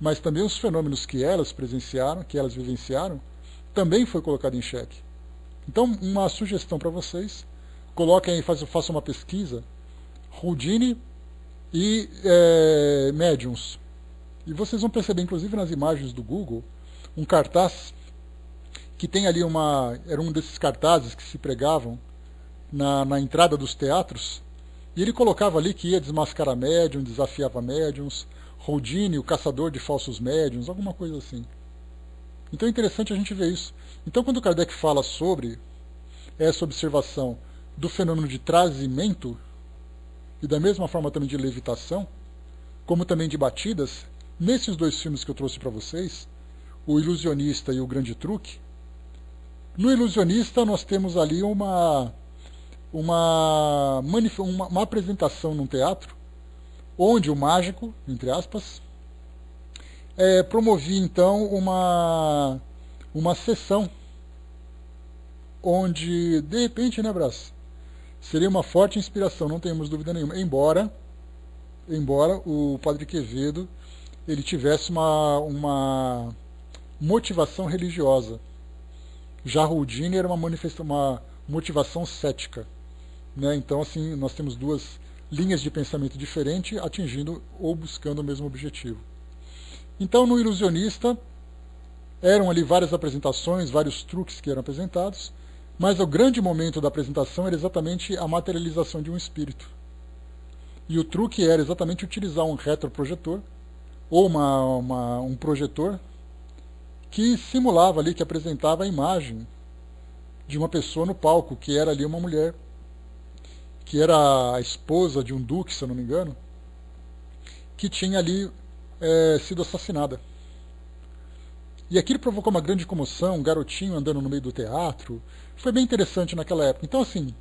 mas também os fenômenos que elas presenciaram, que elas vivenciaram, também foi colocado em xeque. Então, uma sugestão para vocês: coloquem aí, façam uma pesquisa, Houdini e médiums. E vocês vão perceber, inclusive nas imagens do Google, um cartaz que tem ali era um desses cartazes que se pregavam na entrada dos teatros, e ele colocava ali que ia desmascarar médium, desafiava médiums, Houdini, o caçador de falsos médiums, alguma coisa assim. Então é interessante a gente ver isso. Então, quando Kardec fala sobre essa observação do fenômeno de trazimento, e da mesma forma também de levitação, como também de batidas, nesses dois filmes que eu trouxe para vocês, O Ilusionista e O Grande Truque, no Ilusionista nós temos ali uma apresentação num teatro, onde o mágico, entre aspas, promovia então uma sessão, onde, de repente, né, Brás, seria uma forte inspiração, não temos dúvida nenhuma, embora o Padre Quevedo ele tivesse uma motivação religiosa. Já Houdini era uma motivação cética, né? Então, assim, nós temos duas linhas de pensamento diferentes atingindo ou buscando o mesmo objetivo. Então, no Ilusionista, eram ali várias apresentações, vários truques que eram apresentados, mas o grande momento da apresentação era exatamente a materialização de um espírito. E o truque era exatamente utilizar um retroprojetor, ou um projetor, que simulava ali, que apresentava a imagem de uma pessoa no palco, que era ali uma mulher, que era a esposa de um duque, se eu não me engano, que tinha ali sido assassinada. E aquilo provocou uma grande comoção, um garotinho andando no meio do teatro. Foi bem interessante naquela época. Então, assim,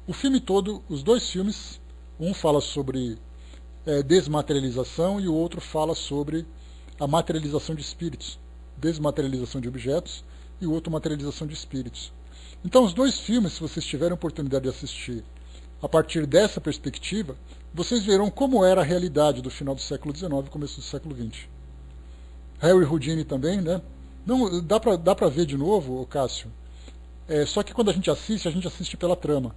o filme todo, os dois filmes, um fala sobre desmaterialização e o outro fala sobre a materialização de espíritos. Desmaterialização de objetos e o outro materialização de espíritos. Então, os dois filmes, se vocês tiverem oportunidade de assistir a partir dessa perspectiva, vocês verão como era a realidade do final do século XIX e começo do século XX. Harry Houdini também, né? Não, dá pra ver de novo, Cássio. Só que quando a gente assiste pela trama.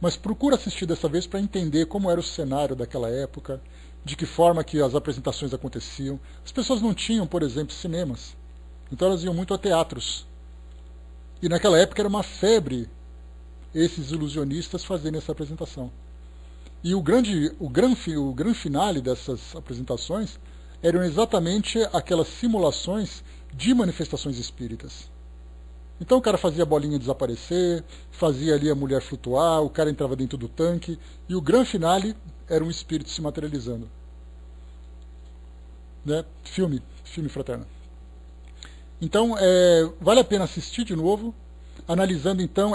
Mas procura assistir dessa vez para entender como era o cenário daquela época, de que forma que as apresentações aconteciam. As pessoas não tinham, por exemplo, cinemas. Então elas iam muito a teatros. E naquela época era uma febre esses ilusionistas fazerem essa apresentação. E o grande finale dessas apresentações eram exatamente aquelas simulações de manifestações espíritas. Então o cara fazia a bolinha desaparecer, fazia ali a mulher flutuar, o cara entrava dentro do tanque, e o grande finale era um espírito se materializando. Né? Filme fraterno. Então, vale a pena assistir de novo, analisando então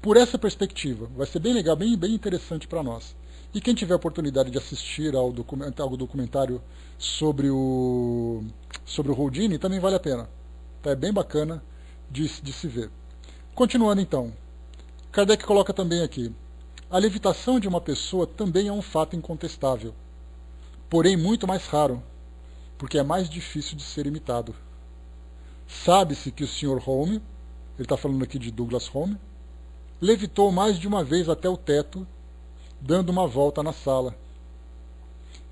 por essa perspectiva. Vai ser bem legal, bem interessante para nós. E quem tiver a oportunidade de assistir ao documentário sobre o Houdini, também vale a pena. Tá? É bem bacana de se ver. Continuando então, Kardec coloca também aqui: a levitação de uma pessoa também é um fato incontestável, porém muito mais raro, porque é mais difícil de ser imitado. Sabe-se que o Sr. Home, ele está falando aqui de Douglas Home, levitou mais de uma vez até o teto, dando uma volta na sala.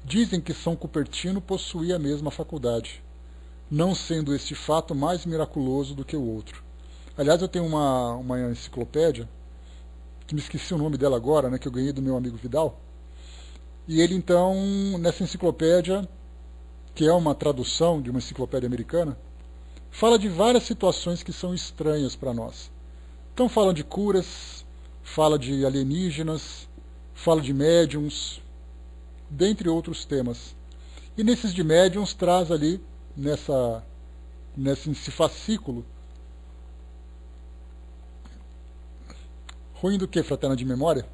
Dizem que São Cupertino possuía a mesma faculdade, não sendo este fato mais miraculoso do que o outro. Aliás, eu tenho uma enciclopédia, que me esqueci o nome dela agora, né, que eu ganhei do meu amigo Vidal, e ele então, nessa enciclopédia, que é uma tradução de uma enciclopédia americana, fala de várias situações que são estranhas para nós. Então fala de curas, fala de alienígenas, fala de médiums, dentre outros temas. E nesses de médiums traz ali, nesse fascículo, ruim do que, fraterna de memória?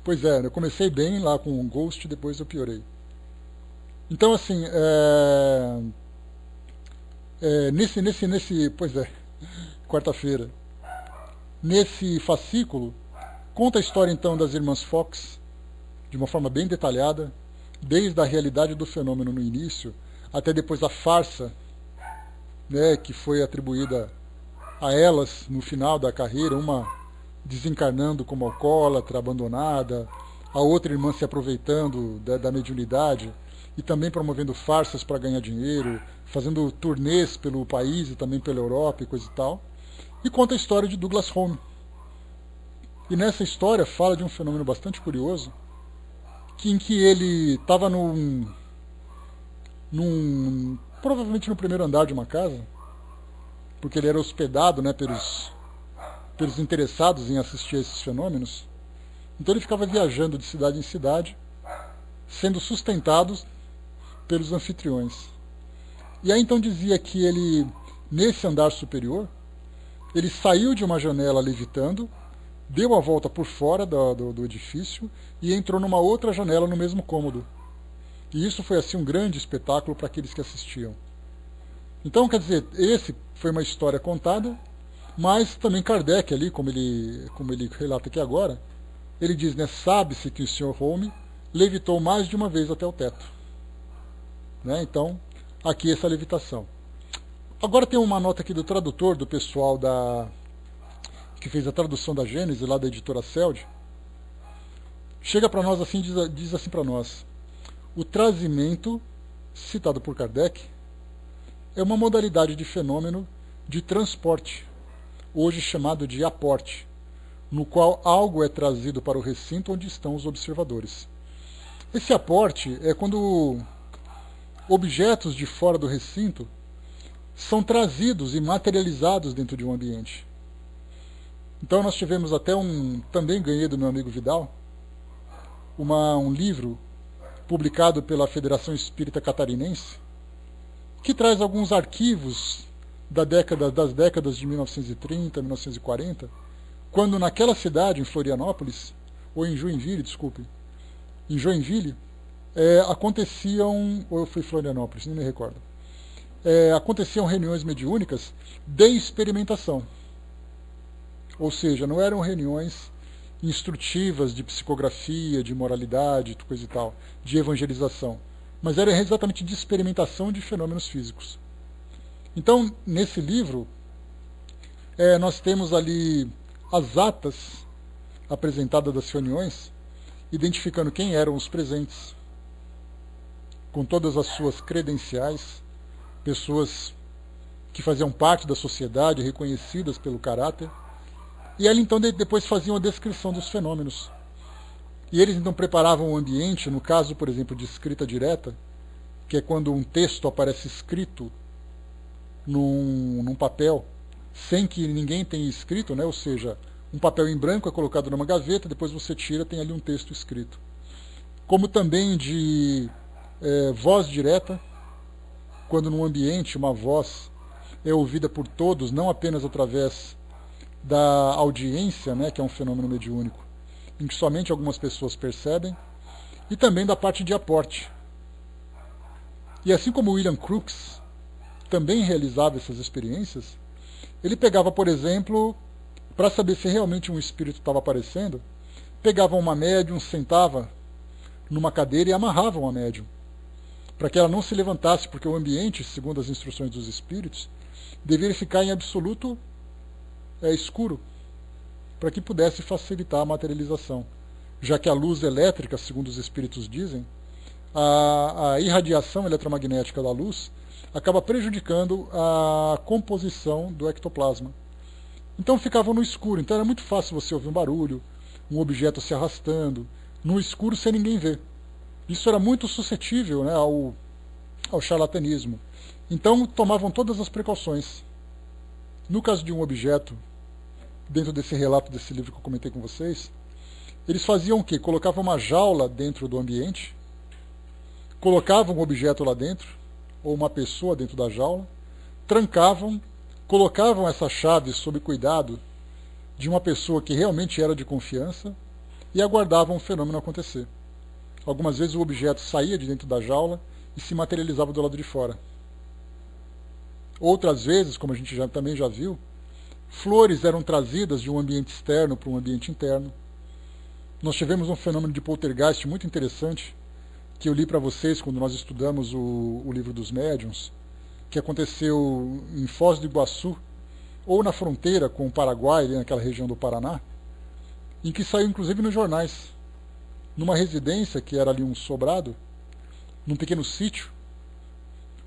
Pois é, eu comecei bem lá com o Ghost, depois eu piorei. Então, assim, pois é, quarta-feira, nesse fascículo, conta a história então das irmãs Fox, de uma forma bem detalhada, desde a realidade do fenômeno no início, até depois a farsa, né, que foi atribuída a elas no final da carreira, uma desencarnando como alcoólatra, abandonada, a outra irmã se aproveitando da mediunidade e também promovendo farsas para ganhar dinheiro, fazendo turnês pelo país e também pela Europa e coisa e tal. E conta a história de Douglas Home. E nessa história fala de um fenômeno bastante curioso, em que ele estava provavelmente no primeiro andar de uma casa, porque ele era hospedado, né, pelos interessados em assistir a esses fenômenos. Então ele ficava viajando de cidade em cidade, sendo sustentado pelos anfitriões. E aí então dizia que ele, nesse andar superior, ele saiu de uma janela levitando, deu a volta por fora do edifício e entrou numa outra janela no mesmo cômodo. E isso foi assim um grande espetáculo para aqueles que assistiam. Então, quer dizer, esse foi uma história contada, mas também Kardec ali, como ele relata aqui agora, ele diz, né, sabe-se que o Sr. Home levitou mais de uma vez até o teto. Né? Então, aqui essa levitação. Agora tem uma nota aqui do tradutor, do pessoal que fez a tradução da Gênese, lá da editora Celd. Chega para nós assim, diz assim para nós: o trazimento, citado por Kardec, é uma modalidade de fenômeno de transporte, hoje chamado de aporte, no qual algo é trazido para o recinto onde estão os observadores. Esse aporte é quando objetos de fora do recinto são trazidos e materializados dentro de um ambiente. Então nós tivemos até também ganhei do meu amigo Vidal, um livro publicado pela Federação Espírita Catarinense, que traz alguns arquivos das décadas de 1930, 1940, quando naquela cidade, em Florianópolis, ou em Joinville, desculpe, em Joinville, aconteciam, ou foi Florianópolis, não me recordo, aconteciam reuniões mediúnicas de experimentação. Ou seja, não eram reuniões instrutivas de psicografia, de moralidade, coisa e tal, de evangelização, mas era exatamente de experimentação de fenômenos físicos. Então, nesse livro, nós temos ali as atas apresentadas das reuniões, identificando quem eram os presentes, com todas as suas credenciais, pessoas que faziam parte da sociedade, reconhecidas pelo caráter, e eles então depois faziam a descrição dos fenômenos. E eles então preparavam o ambiente, no caso, por exemplo, de escrita direta, que é quando um texto aparece escrito num papel, sem que ninguém tenha escrito, né? Ou seja, um papel em branco é colocado numa gaveta, depois você tira, tem ali um texto escrito. Como também de voz direta, quando num ambiente uma voz é ouvida por todos, não apenas através da audiência, né, que é um fenômeno mediúnico, em que somente algumas pessoas percebem, e também da parte de aporte. E assim como William Crookes também realizava essas experiências, ele pegava, por exemplo, para saber se realmente um espírito estava aparecendo, pegava uma médium, sentava numa cadeira e amarrava uma médium, para que ela não se levantasse, porque o ambiente, segundo as instruções dos espíritos, deveria ficar em absoluto escuro, para que pudesse facilitar a materialização, já que a luz elétrica, segundo os espíritos dizem, a irradiação eletromagnética da luz acaba prejudicando a composição do ectoplasma. Então ficavam no escuro, então era muito fácil você ouvir um barulho, um objeto se arrastando, no escuro sem ninguém ver. Isso era muito suscetível, né, ao charlatanismo. Então tomavam todas as precauções. No caso de um objeto, dentro desse relato desse livro que eu comentei com vocês, eles faziam o quê? Colocavam uma jaula dentro do ambiente, colocavam um objeto lá dentro, ou uma pessoa dentro da jaula, trancavam, colocavam essa chave sob cuidado de uma pessoa que realmente era de confiança e aguardavam o fenômeno acontecer. Algumas vezes o objeto saía de dentro da jaula e se materializava do lado de fora. Outras vezes, como a gente também já viu, flores eram trazidas de um ambiente externo para um ambiente interno. Nós tivemos um fenômeno de poltergeist muito interessante, que eu li para vocês quando nós estudamos o livro dos médiuns, que aconteceu em Foz do Iguaçu, ou na fronteira com o Paraguai, ali naquela região do Paraná, em que saiu inclusive nos jornais, numa residência que era ali um sobrado, num pequeno sítio,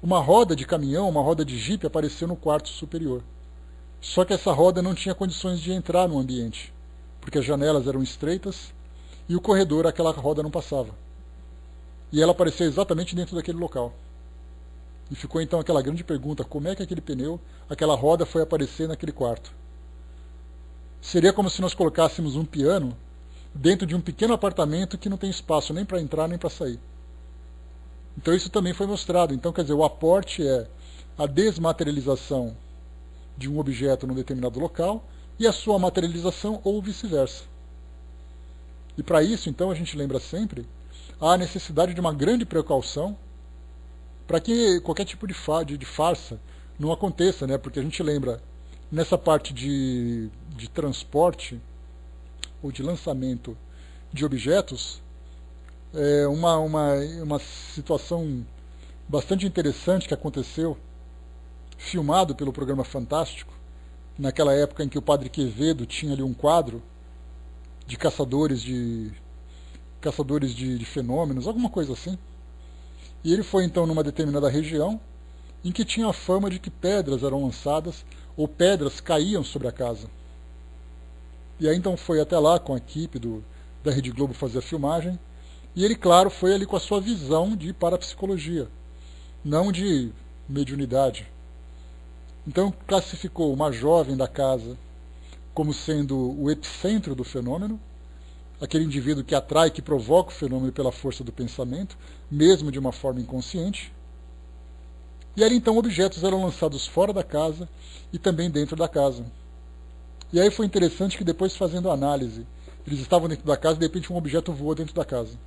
uma roda de caminhão, uma roda de jipe apareceu no quarto superior. Só que essa roda não tinha condições de entrar no ambiente, porque as janelas eram estreitas e o corredor aquela roda não passava. E ela apareceu exatamente dentro daquele local. E ficou então aquela grande pergunta, como é que aquele pneu, aquela roda foi aparecer naquele quarto? Seria como se nós colocássemos um piano dentro de um pequeno apartamento que não tem espaço nem para entrar nem para sair. Então isso também foi mostrado. Então, quer dizer, o aporte é a desmaterialização de um objeto num determinado local e a sua materialização ou vice-versa. E para isso, então, a gente lembra sempre a necessidade de uma grande precaução para que qualquer tipo de farsa não aconteça, né? Porque a gente lembra, nessa parte de transporte ou de lançamento de objetos, uma situação bastante interessante que aconteceu, filmado pelo programa Fantástico, naquela época em que o Padre Quevedo tinha ali um quadro de caçadores de fenômenos, alguma coisa assim. E ele foi então numa determinada região em que tinha a fama de que pedras eram lançadas ou pedras caíam sobre a casa. E aí então foi até lá com a equipe da Rede Globo fazer a filmagem, e ele, claro, foi ali com a sua visão de parapsicologia, não de mediunidade. Então classificou uma jovem da casa como sendo o epicentro do fenômeno, aquele indivíduo que atrai, que provoca o fenômeno pela força do pensamento, mesmo de uma forma inconsciente. E ali então objetos eram lançados fora da casa e também dentro da casa. E aí foi interessante que depois, fazendo a análise, eles estavam dentro da casa e de repente um objeto voou dentro da casa.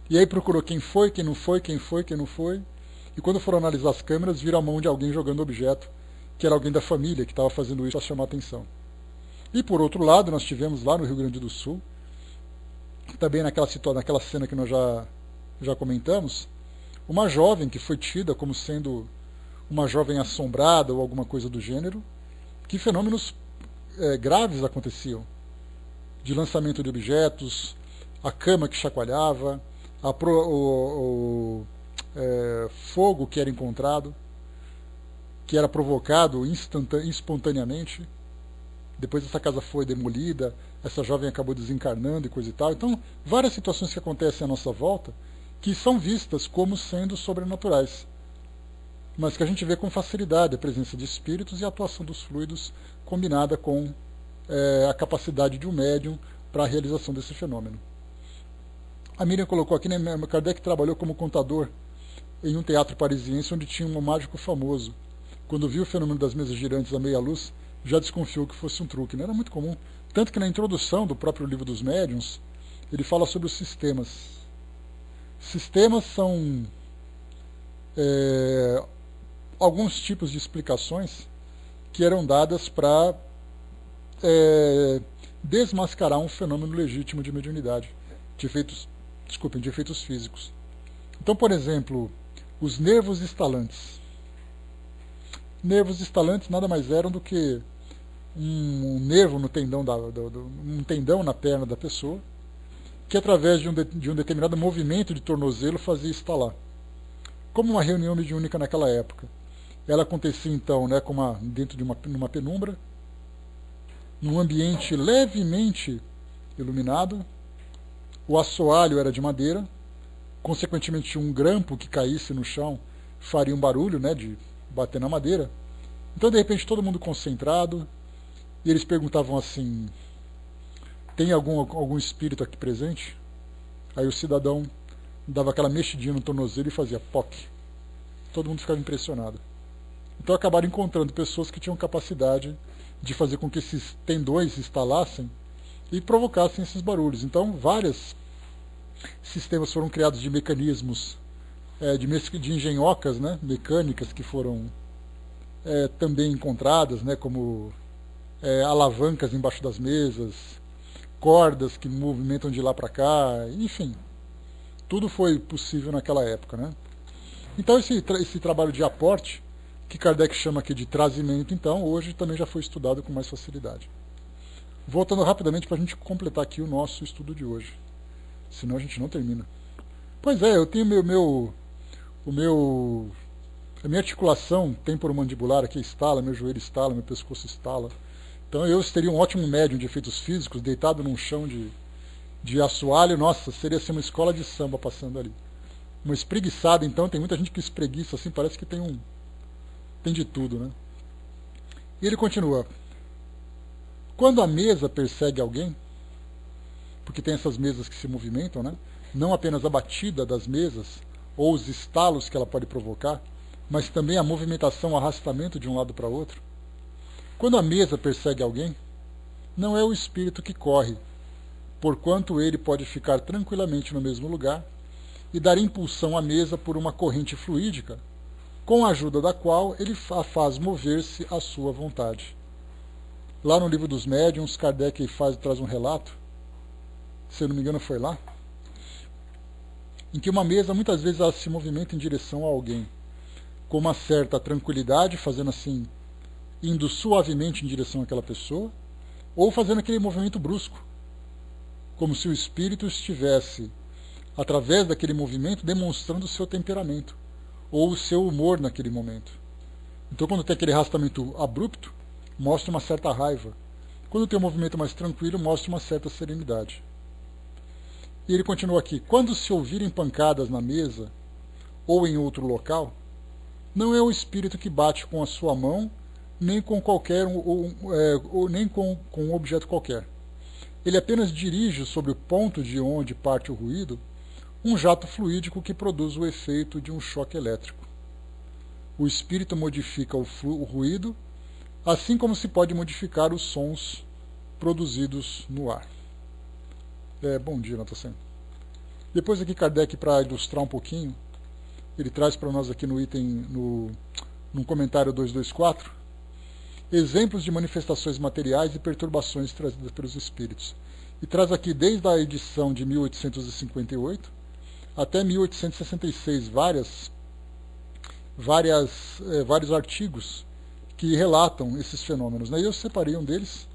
E aí procurou quem foi, quem não foi, quem foi, quem não foi. E quando foram analisar as câmeras, viram a mão de alguém jogando o objeto, que era alguém da família que estava fazendo isso para chamar a atenção. E por outro lado, nós tivemos lá no Rio Grande do Sul, também naquela cena que nós já comentamos, uma jovem que foi tida como sendo uma jovem assombrada ou alguma coisa do gênero, que fenômenos graves aconteciam, de lançamento de objetos, a cama que chacoalhava, fogo que era encontrado, que era provocado espontaneamente. Depois essa casa foi demolida, essa jovem acabou desencarnando e coisa e tal. Então, várias situações que acontecem à nossa volta que são vistas como sendo sobrenaturais, mas que a gente vê com facilidade a presença de espíritos e a atuação dos fluidos combinada com a capacidade de um médium para a realização desse fenômeno. A Miriam colocou aqui, né, Kardec trabalhou como contador em um teatro parisiense onde tinha um mágico famoso. Quando viu o fenômeno das mesas girantes à meia luz, já desconfiou que fosse um truque. Não era muito comum. Tanto que na introdução do próprio livro dos médiuns, ele fala sobre os sistemas. Sistemas são alguns tipos de explicações que eram dadas para desmascarar um fenômeno legítimo de mediunidade, de efeitos físicos. Então, por exemplo, os nervos estalantes. Nervos estalantes nada mais eram do que um nervo no tendão, um tendão na perna da pessoa, que através de um determinado movimento de tornozelo fazia estalar. Como uma reunião mediúnica naquela época. Ela acontecia então, né, dentro de numa penumbra, num ambiente levemente iluminado. O assoalho era de madeira, consequentemente um grampo que caísse no chão faria um barulho, né, de bater na madeira. Então, de repente, todo mundo concentrado, e eles perguntavam assim: tem algum espírito aqui presente? Aí o cidadão dava aquela mexidinha no tornozelo e fazia POC. Todo mundo ficava impressionado. Então acabaram encontrando pessoas que tinham capacidade de fazer com que esses tendões se instalassem e provocassem esses barulhos. Então vários sistemas foram criados de mecanismos, de engenhocas, né, mecânicas que foram também encontradas, né, como alavancas embaixo das mesas, cordas que movimentam de lá para cá, enfim. Tudo foi possível naquela época, né? Então esse trabalho de aporte, que Kardec chama aqui de trazimento, então, hoje também já foi estudado com mais facilidade. Voltando rapidamente para a gente completar aqui o nosso estudo de hoje. Senão a gente não termina. Pois é, eu tenho a minha articulação temporomandibular aqui estala, meu joelho estala, meu pescoço estala. Então eu seria um ótimo médium de efeitos físicos, deitado num chão de assoalho. Nossa, seria assim uma escola de samba passando ali. Uma espreguiçada, então, tem muita gente que espreguiça assim, parece que tem de tudo, né? E ele continua. Quando a mesa persegue alguém, porque tem essas mesas que se movimentam, né? Não apenas a batida das mesas, ou os estalos que ela pode provocar, mas também a movimentação, o arrastamento de um lado para outro. Quando a mesa persegue alguém, não é o espírito que corre, porquanto ele pode ficar tranquilamente no mesmo lugar e dar impulsão à mesa por uma corrente fluídica, com a ajuda da qual ele a faz mover-se à sua vontade. Lá no livro dos médiuns, Kardec traz um relato, se eu não me engano foi lá, em que uma mesa muitas vezes ela se movimenta em direção a alguém, com uma certa tranquilidade, fazendo assim, indo suavemente em direção àquela pessoa, ou fazendo aquele movimento brusco, como se o espírito estivesse, através daquele movimento, demonstrando o seu temperamento, ou o seu humor naquele momento. Então, quando tem aquele arrastamento abrupto, mostra uma certa raiva. Quando tem um movimento mais tranquilo, mostra uma certa serenidade. E ele continua aqui. Quando se ouvirem pancadas na mesa, ou em outro local, não é o espírito que bate com a sua mão, nem com qualquer nem com um objeto qualquer. Ele apenas dirige sobre o ponto de onde parte o ruído um jato fluídico que produz o efeito de um choque elétrico. O espírito modifica o ruído, assim como se pode modificar os sons produzidos no ar. Bom dia, Natasha. Depois aqui Kardec, para ilustrar um pouquinho, ele traz para nós aqui no item, no comentário 224, exemplos de manifestações materiais e perturbações trazidas pelos espíritos. E traz aqui desde a edição de 1858 até 1866 vários artigos que relatam esses fenômenos, né? E eu separei um deles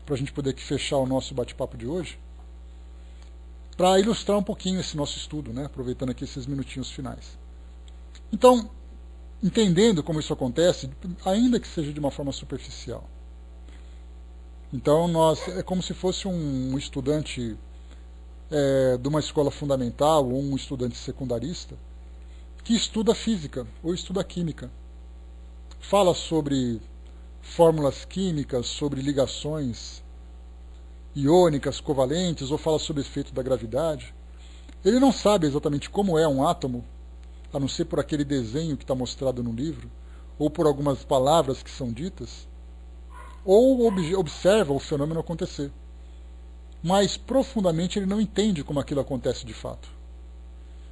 para a gente poder aqui fechar o nosso bate-papo de hoje, para ilustrar um pouquinho esse nosso estudo, né? Aproveitando aqui esses minutinhos finais. Então, entendendo como isso acontece, ainda que seja de uma forma superficial. Então, é como se fosse um estudante de uma escola fundamental ou um estudante secundarista que estuda física ou estuda química. Fala sobre fórmulas químicas, sobre ligações iônicas, covalentes, ou fala sobre o efeito da gravidade. Ele não sabe exatamente como é um átomo, a não ser por aquele desenho que está mostrado no livro, ou por algumas palavras que são ditas, ou observa o fenômeno acontecer. Mas profundamente ele não entende como aquilo acontece de fato.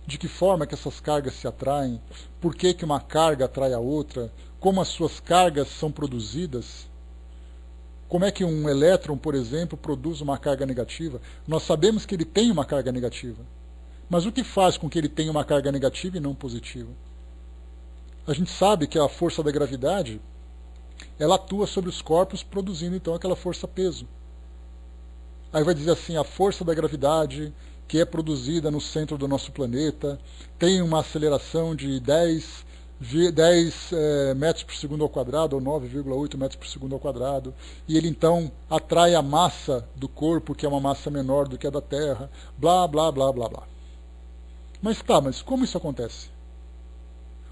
De que forma que essas cargas se atraem, por que uma carga atrai a outra, como as suas cargas são produzidas, como é que um elétron, por exemplo, produz uma carga negativa. Nós sabemos que ele tem uma carga negativa, mas o que faz com que ele tenha uma carga negativa e não positiva? A gente sabe que a força da gravidade, ela atua sobre os corpos, produzindo então aquela força-peso. Aí vai dizer assim, a força da gravidade, que é produzida no centro do nosso planeta, tem uma aceleração de 10 metros por segundo ao quadrado, ou 9,8 metros por segundo ao quadrado, e ele então atrai a massa do corpo, que é uma massa menor do que a da Terra, blá, blá, blá, blá, blá. Mas como isso acontece?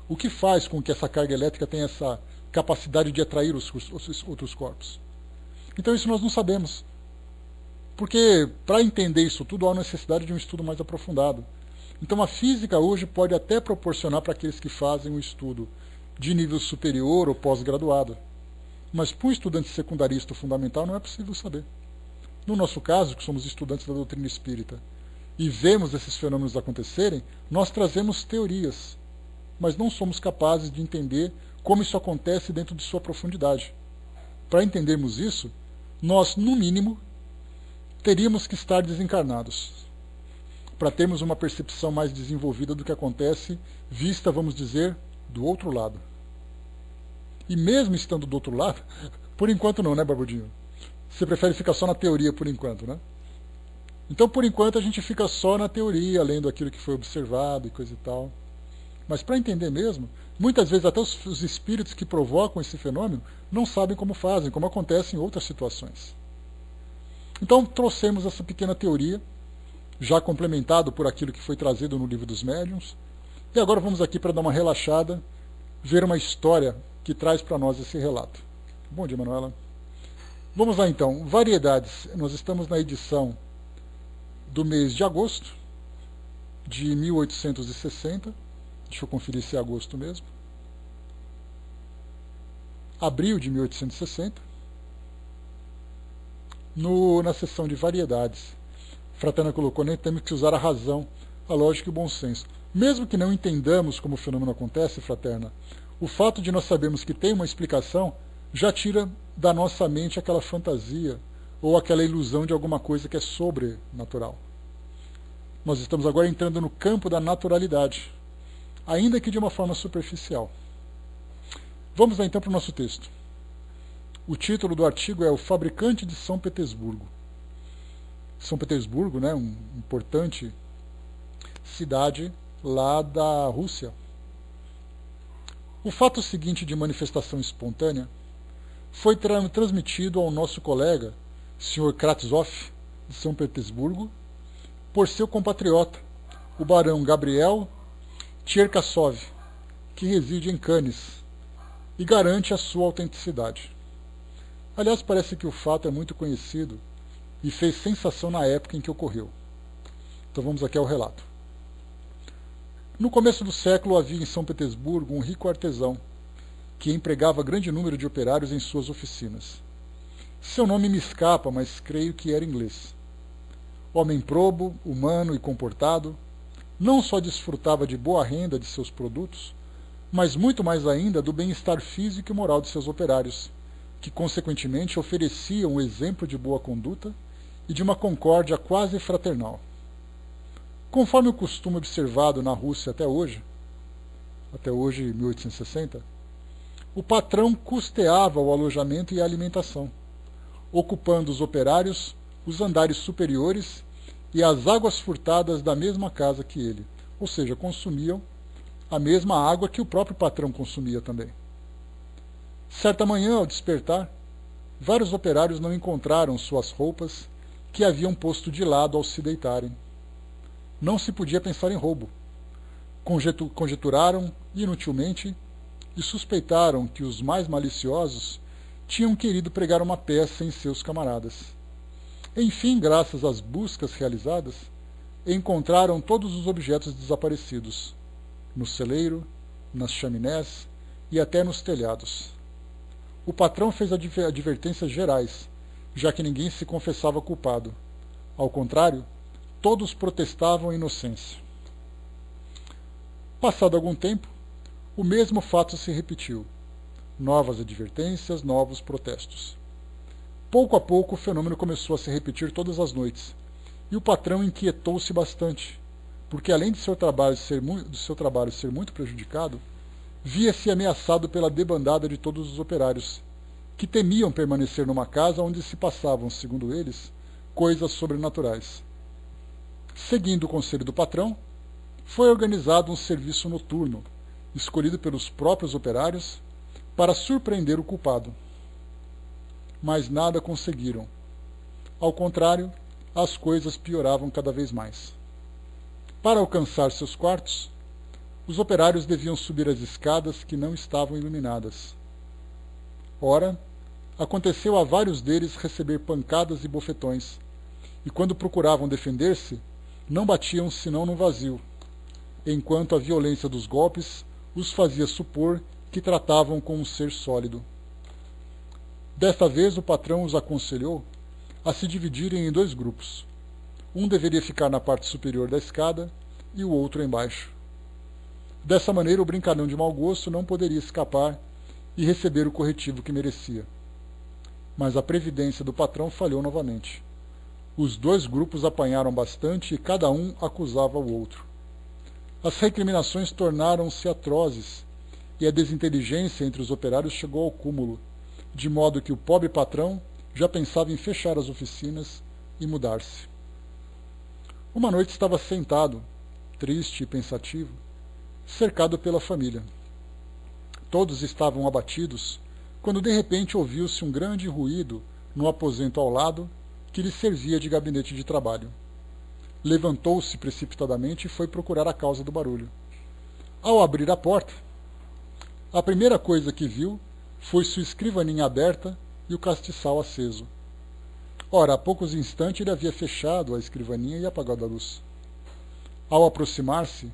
O que faz com que essa carga elétrica tenha essa capacidade de atrair os outros corpos? Então isso nós não sabemos. Porque, para entender isso tudo, há necessidade de um estudo mais aprofundado. Então a física hoje pode até proporcionar para aqueles que fazem um estudo de nível superior ou pós-graduado, mas para um estudante secundarista ou fundamental não é possível saber. No nosso caso, que somos estudantes da doutrina espírita, e vemos esses fenômenos acontecerem, nós trazemos teorias, mas não somos capazes de entender como isso acontece dentro de sua profundidade. Para entendermos isso, nós, no mínimo, teríamos que estar desencarnados, para termos uma percepção mais desenvolvida do que acontece, vista, vamos dizer, do outro lado. E mesmo estando do outro lado, por enquanto não, né, Barbudinho? Você prefere ficar só na teoria por enquanto, né? Então, por enquanto, a gente fica só na teoria, lendo aquilo que foi observado e coisa e tal. Mas para entender mesmo, muitas vezes até os espíritos que provocam esse fenômeno não sabem como fazem, como acontece em outras situações. Então, trouxemos essa pequena teoria, já complementado por aquilo que foi trazido no Livro dos Médiuns. E agora vamos aqui para dar uma relaxada, ver uma história que traz para nós esse relato. Bom dia, Manuela. Vamos lá então, variedades. Nós estamos na edição do mês de agosto de 1860. Deixa eu conferir se é agosto mesmo. Abril de 1860. Na seção de variedades, Fraterna colocou, nem temos que usar a razão, a lógica e o bom senso. Mesmo que não entendamos como o fenômeno acontece, Fraterna, o fato de nós sabermos que tem uma explicação já tira da nossa mente aquela fantasia ou aquela ilusão de alguma coisa que é sobrenatural. Nós estamos agora entrando no campo da naturalidade, ainda que de uma forma superficial. Vamos lá então para o nosso texto. O título do artigo é O Fabricante de São Petersburgo. São Petersburgo, né, uma importante cidade lá da Rússia. O fato seguinte de manifestação espontânea foi transmitido ao nosso colega, Sr. Kravtsov, de São Petersburgo, por seu compatriota, o barão Gabriel Tcherkassov, que reside em Cannes, e garante a sua autenticidade. Aliás, parece que o fato é muito conhecido e fez sensação na época em que ocorreu. Então vamos aqui ao relato. No começo do século havia em São Petersburgo um rico artesão que empregava grande número de operários em suas oficinas. Seu nome me escapa, mas creio que era inglês. Homem probo, humano e comportado, não só desfrutava de boa renda de seus produtos, mas muito mais ainda do bem-estar físico e moral de seus operários, que consequentemente ofereciam um exemplo de boa conduta e de uma concórdia quase fraternal. Conforme o costume observado na Rússia até hoje 1860, o patrão custeava o alojamento e a alimentação, ocupando os operários os andares superiores e as águas furtadas da mesma casa que ele, ou seja, consumiam a mesma água que o próprio patrão consumia também. Certa manhã, ao despertar, vários operários não encontraram suas roupas que haviam posto de lado ao se deitarem. Não se podia pensar em roubo. Conjeturaram inutilmente e suspeitaram que os mais maliciosos tinham querido pregar uma peça em seus camaradas. Enfim, graças às buscas realizadas, encontraram todos os objetos desaparecidos, no celeiro, nas chaminés e até nos telhados. O patrão fez advertências gerais, já que ninguém se confessava culpado. Ao contrário, todos protestavam a inocência. Passado algum tempo, o mesmo fato se repetiu. Novas advertências, novos protestos. Pouco a pouco o fenômeno começou a se repetir todas as noites, e o patrão inquietou-se bastante, porque além de seu trabalho ser muito prejudicado, via-se ameaçado pela debandada de todos os operários, que temiam permanecer numa casa onde se passavam, segundo eles, coisas sobrenaturais. Seguindo o conselho do patrão, foi organizado um serviço noturno, escolhido pelos próprios operários, para surpreender o culpado. Mas nada conseguiram. Ao contrário, as coisas pioravam cada vez mais. Para alcançar seus quartos, os operários deviam subir as escadas que não estavam iluminadas. Ora, aconteceu a vários deles receber pancadas e bofetões, e quando procuravam defender-se, não batiam senão no vazio, enquanto a violência dos golpes os fazia supor que tratavam com um ser sólido. Desta vez o patrão os aconselhou a se dividirem em 2 grupos. Um deveria ficar na parte superior da escada e o outro embaixo. Dessa maneira, o brincalhão de mau gosto não poderia escapar e receber o corretivo que merecia. Mas a previdência do patrão falhou novamente. Os 2 grupos apanharam bastante e cada um acusava o outro. As recriminações tornaram-se atrozes e a desinteligência entre os operários chegou ao cúmulo, de modo que o pobre patrão já pensava em fechar as oficinas e mudar-se. Uma noite estava sentado, triste e pensativo, cercado pela família. Todos estavam abatidos, quando de repente ouviu-se um grande ruído no aposento ao lado, que lhe servia de gabinete de trabalho. Levantou-se precipitadamente e foi procurar a causa do barulho. Ao abrir a porta, a primeira coisa que viu foi sua escrivaninha aberta e o castiçal aceso. Ora, há poucos instantes ele havia fechado a escrivaninha e apagado a luz. Ao aproximar-se,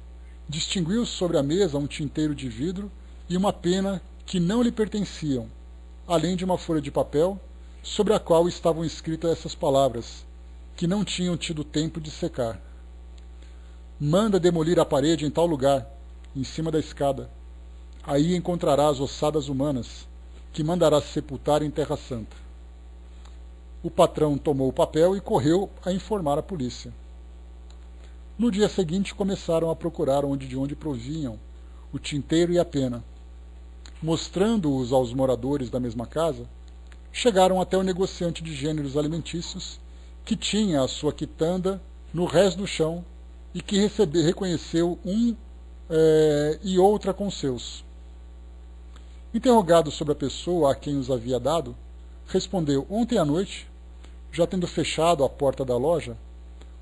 distinguiu sobre a mesa um tinteiro de vidro e uma pena que não lhe pertenciam, além de uma folha de papel sobre a qual estavam escritas essas palavras, que não tinham tido tempo de secar. Manda demolir a parede em tal lugar, em cima da escada. Aí encontrarás ossadas humanas, que mandarás sepultar em terra santa. O patrão tomou o papel e correu a informar a polícia. No dia seguinte começaram a procurar de onde provinham o tinteiro e a pena. Mostrando-os aos moradores da mesma casa, chegaram até o negociante de gêneros alimentícios, que tinha a sua quitanda no rés do chão e que reconheceu e outra com seus. Interrogado sobre a pessoa a quem os havia dado, respondeu: ontem à noite, já tendo fechado a porta da loja,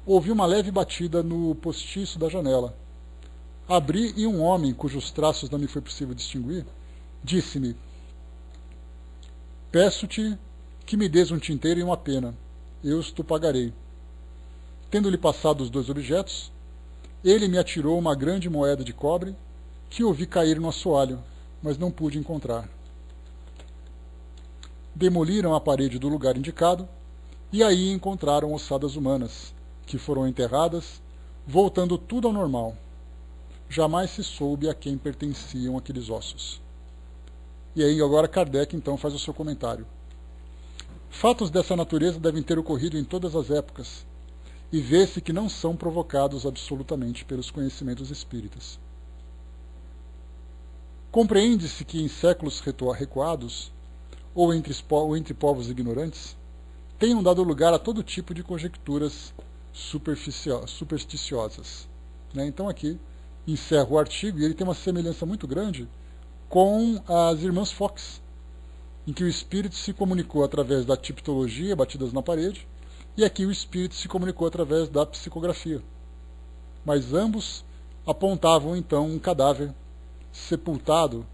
ouvi uma leve batida no postiço da janela. Abri e um homem, cujos traços não me foi possível distinguir, disse-me: peço-te que me des um tinteiro e uma pena, eu os te pagarei. Tendo-lhe passado os 2 objetos, ele me atirou uma grande moeda de cobre, que ouvi cair no assoalho, mas não pude encontrar. Demoliram a parede do lugar indicado, e aí encontraram ossadas humanas, que foram enterradas, voltando tudo ao normal. Jamais se soube a quem pertenciam aqueles ossos. E aí agora Kardec então faz o seu comentário. Fatos dessa natureza devem ter ocorrido em todas as épocas, e vê-se que não são provocados absolutamente pelos conhecimentos espíritas. Compreende-se que em séculos recuados, ou entre povos ignorantes, tenham dado lugar a todo tipo de conjecturas supersticiosas. Então aqui encerro o artigo, e ele tem uma semelhança muito grande com as irmãs Fox, em que o espírito se comunicou através da tipologia, batidas na parede, e aqui o espírito se comunicou através da psicografia. Mas ambos apontavam então um cadáver sepultado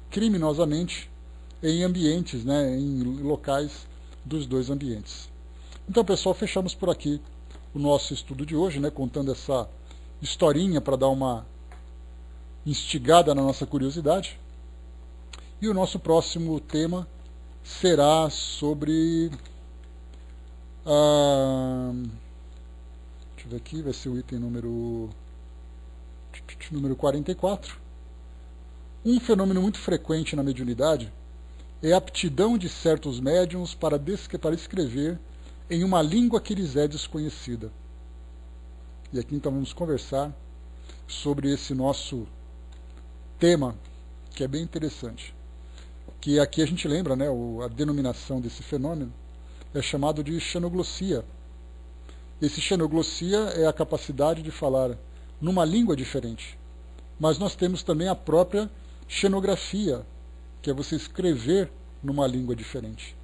criminosamente em ambientes, em locais dos 2 ambientes. Então, pessoal, fechamos por aqui o nosso estudo de hoje, contando essa historinha para dar uma instigada na nossa curiosidade. E o nosso próximo tema será sobre... deixa eu ver aqui, vai ser o item número 44. Um fenômeno muito frequente na mediunidade é a aptidão de certos médiuns para escrever em uma língua que lhes é desconhecida. E aqui então vamos conversar sobre esse nosso tema, que é bem interessante. Que aqui a gente lembra, a denominação desse fenômeno é chamado de xenoglossia. Esse xenoglossia é a capacidade de falar numa língua diferente. Mas nós temos também a própria xenografia, que é você escrever numa língua diferente.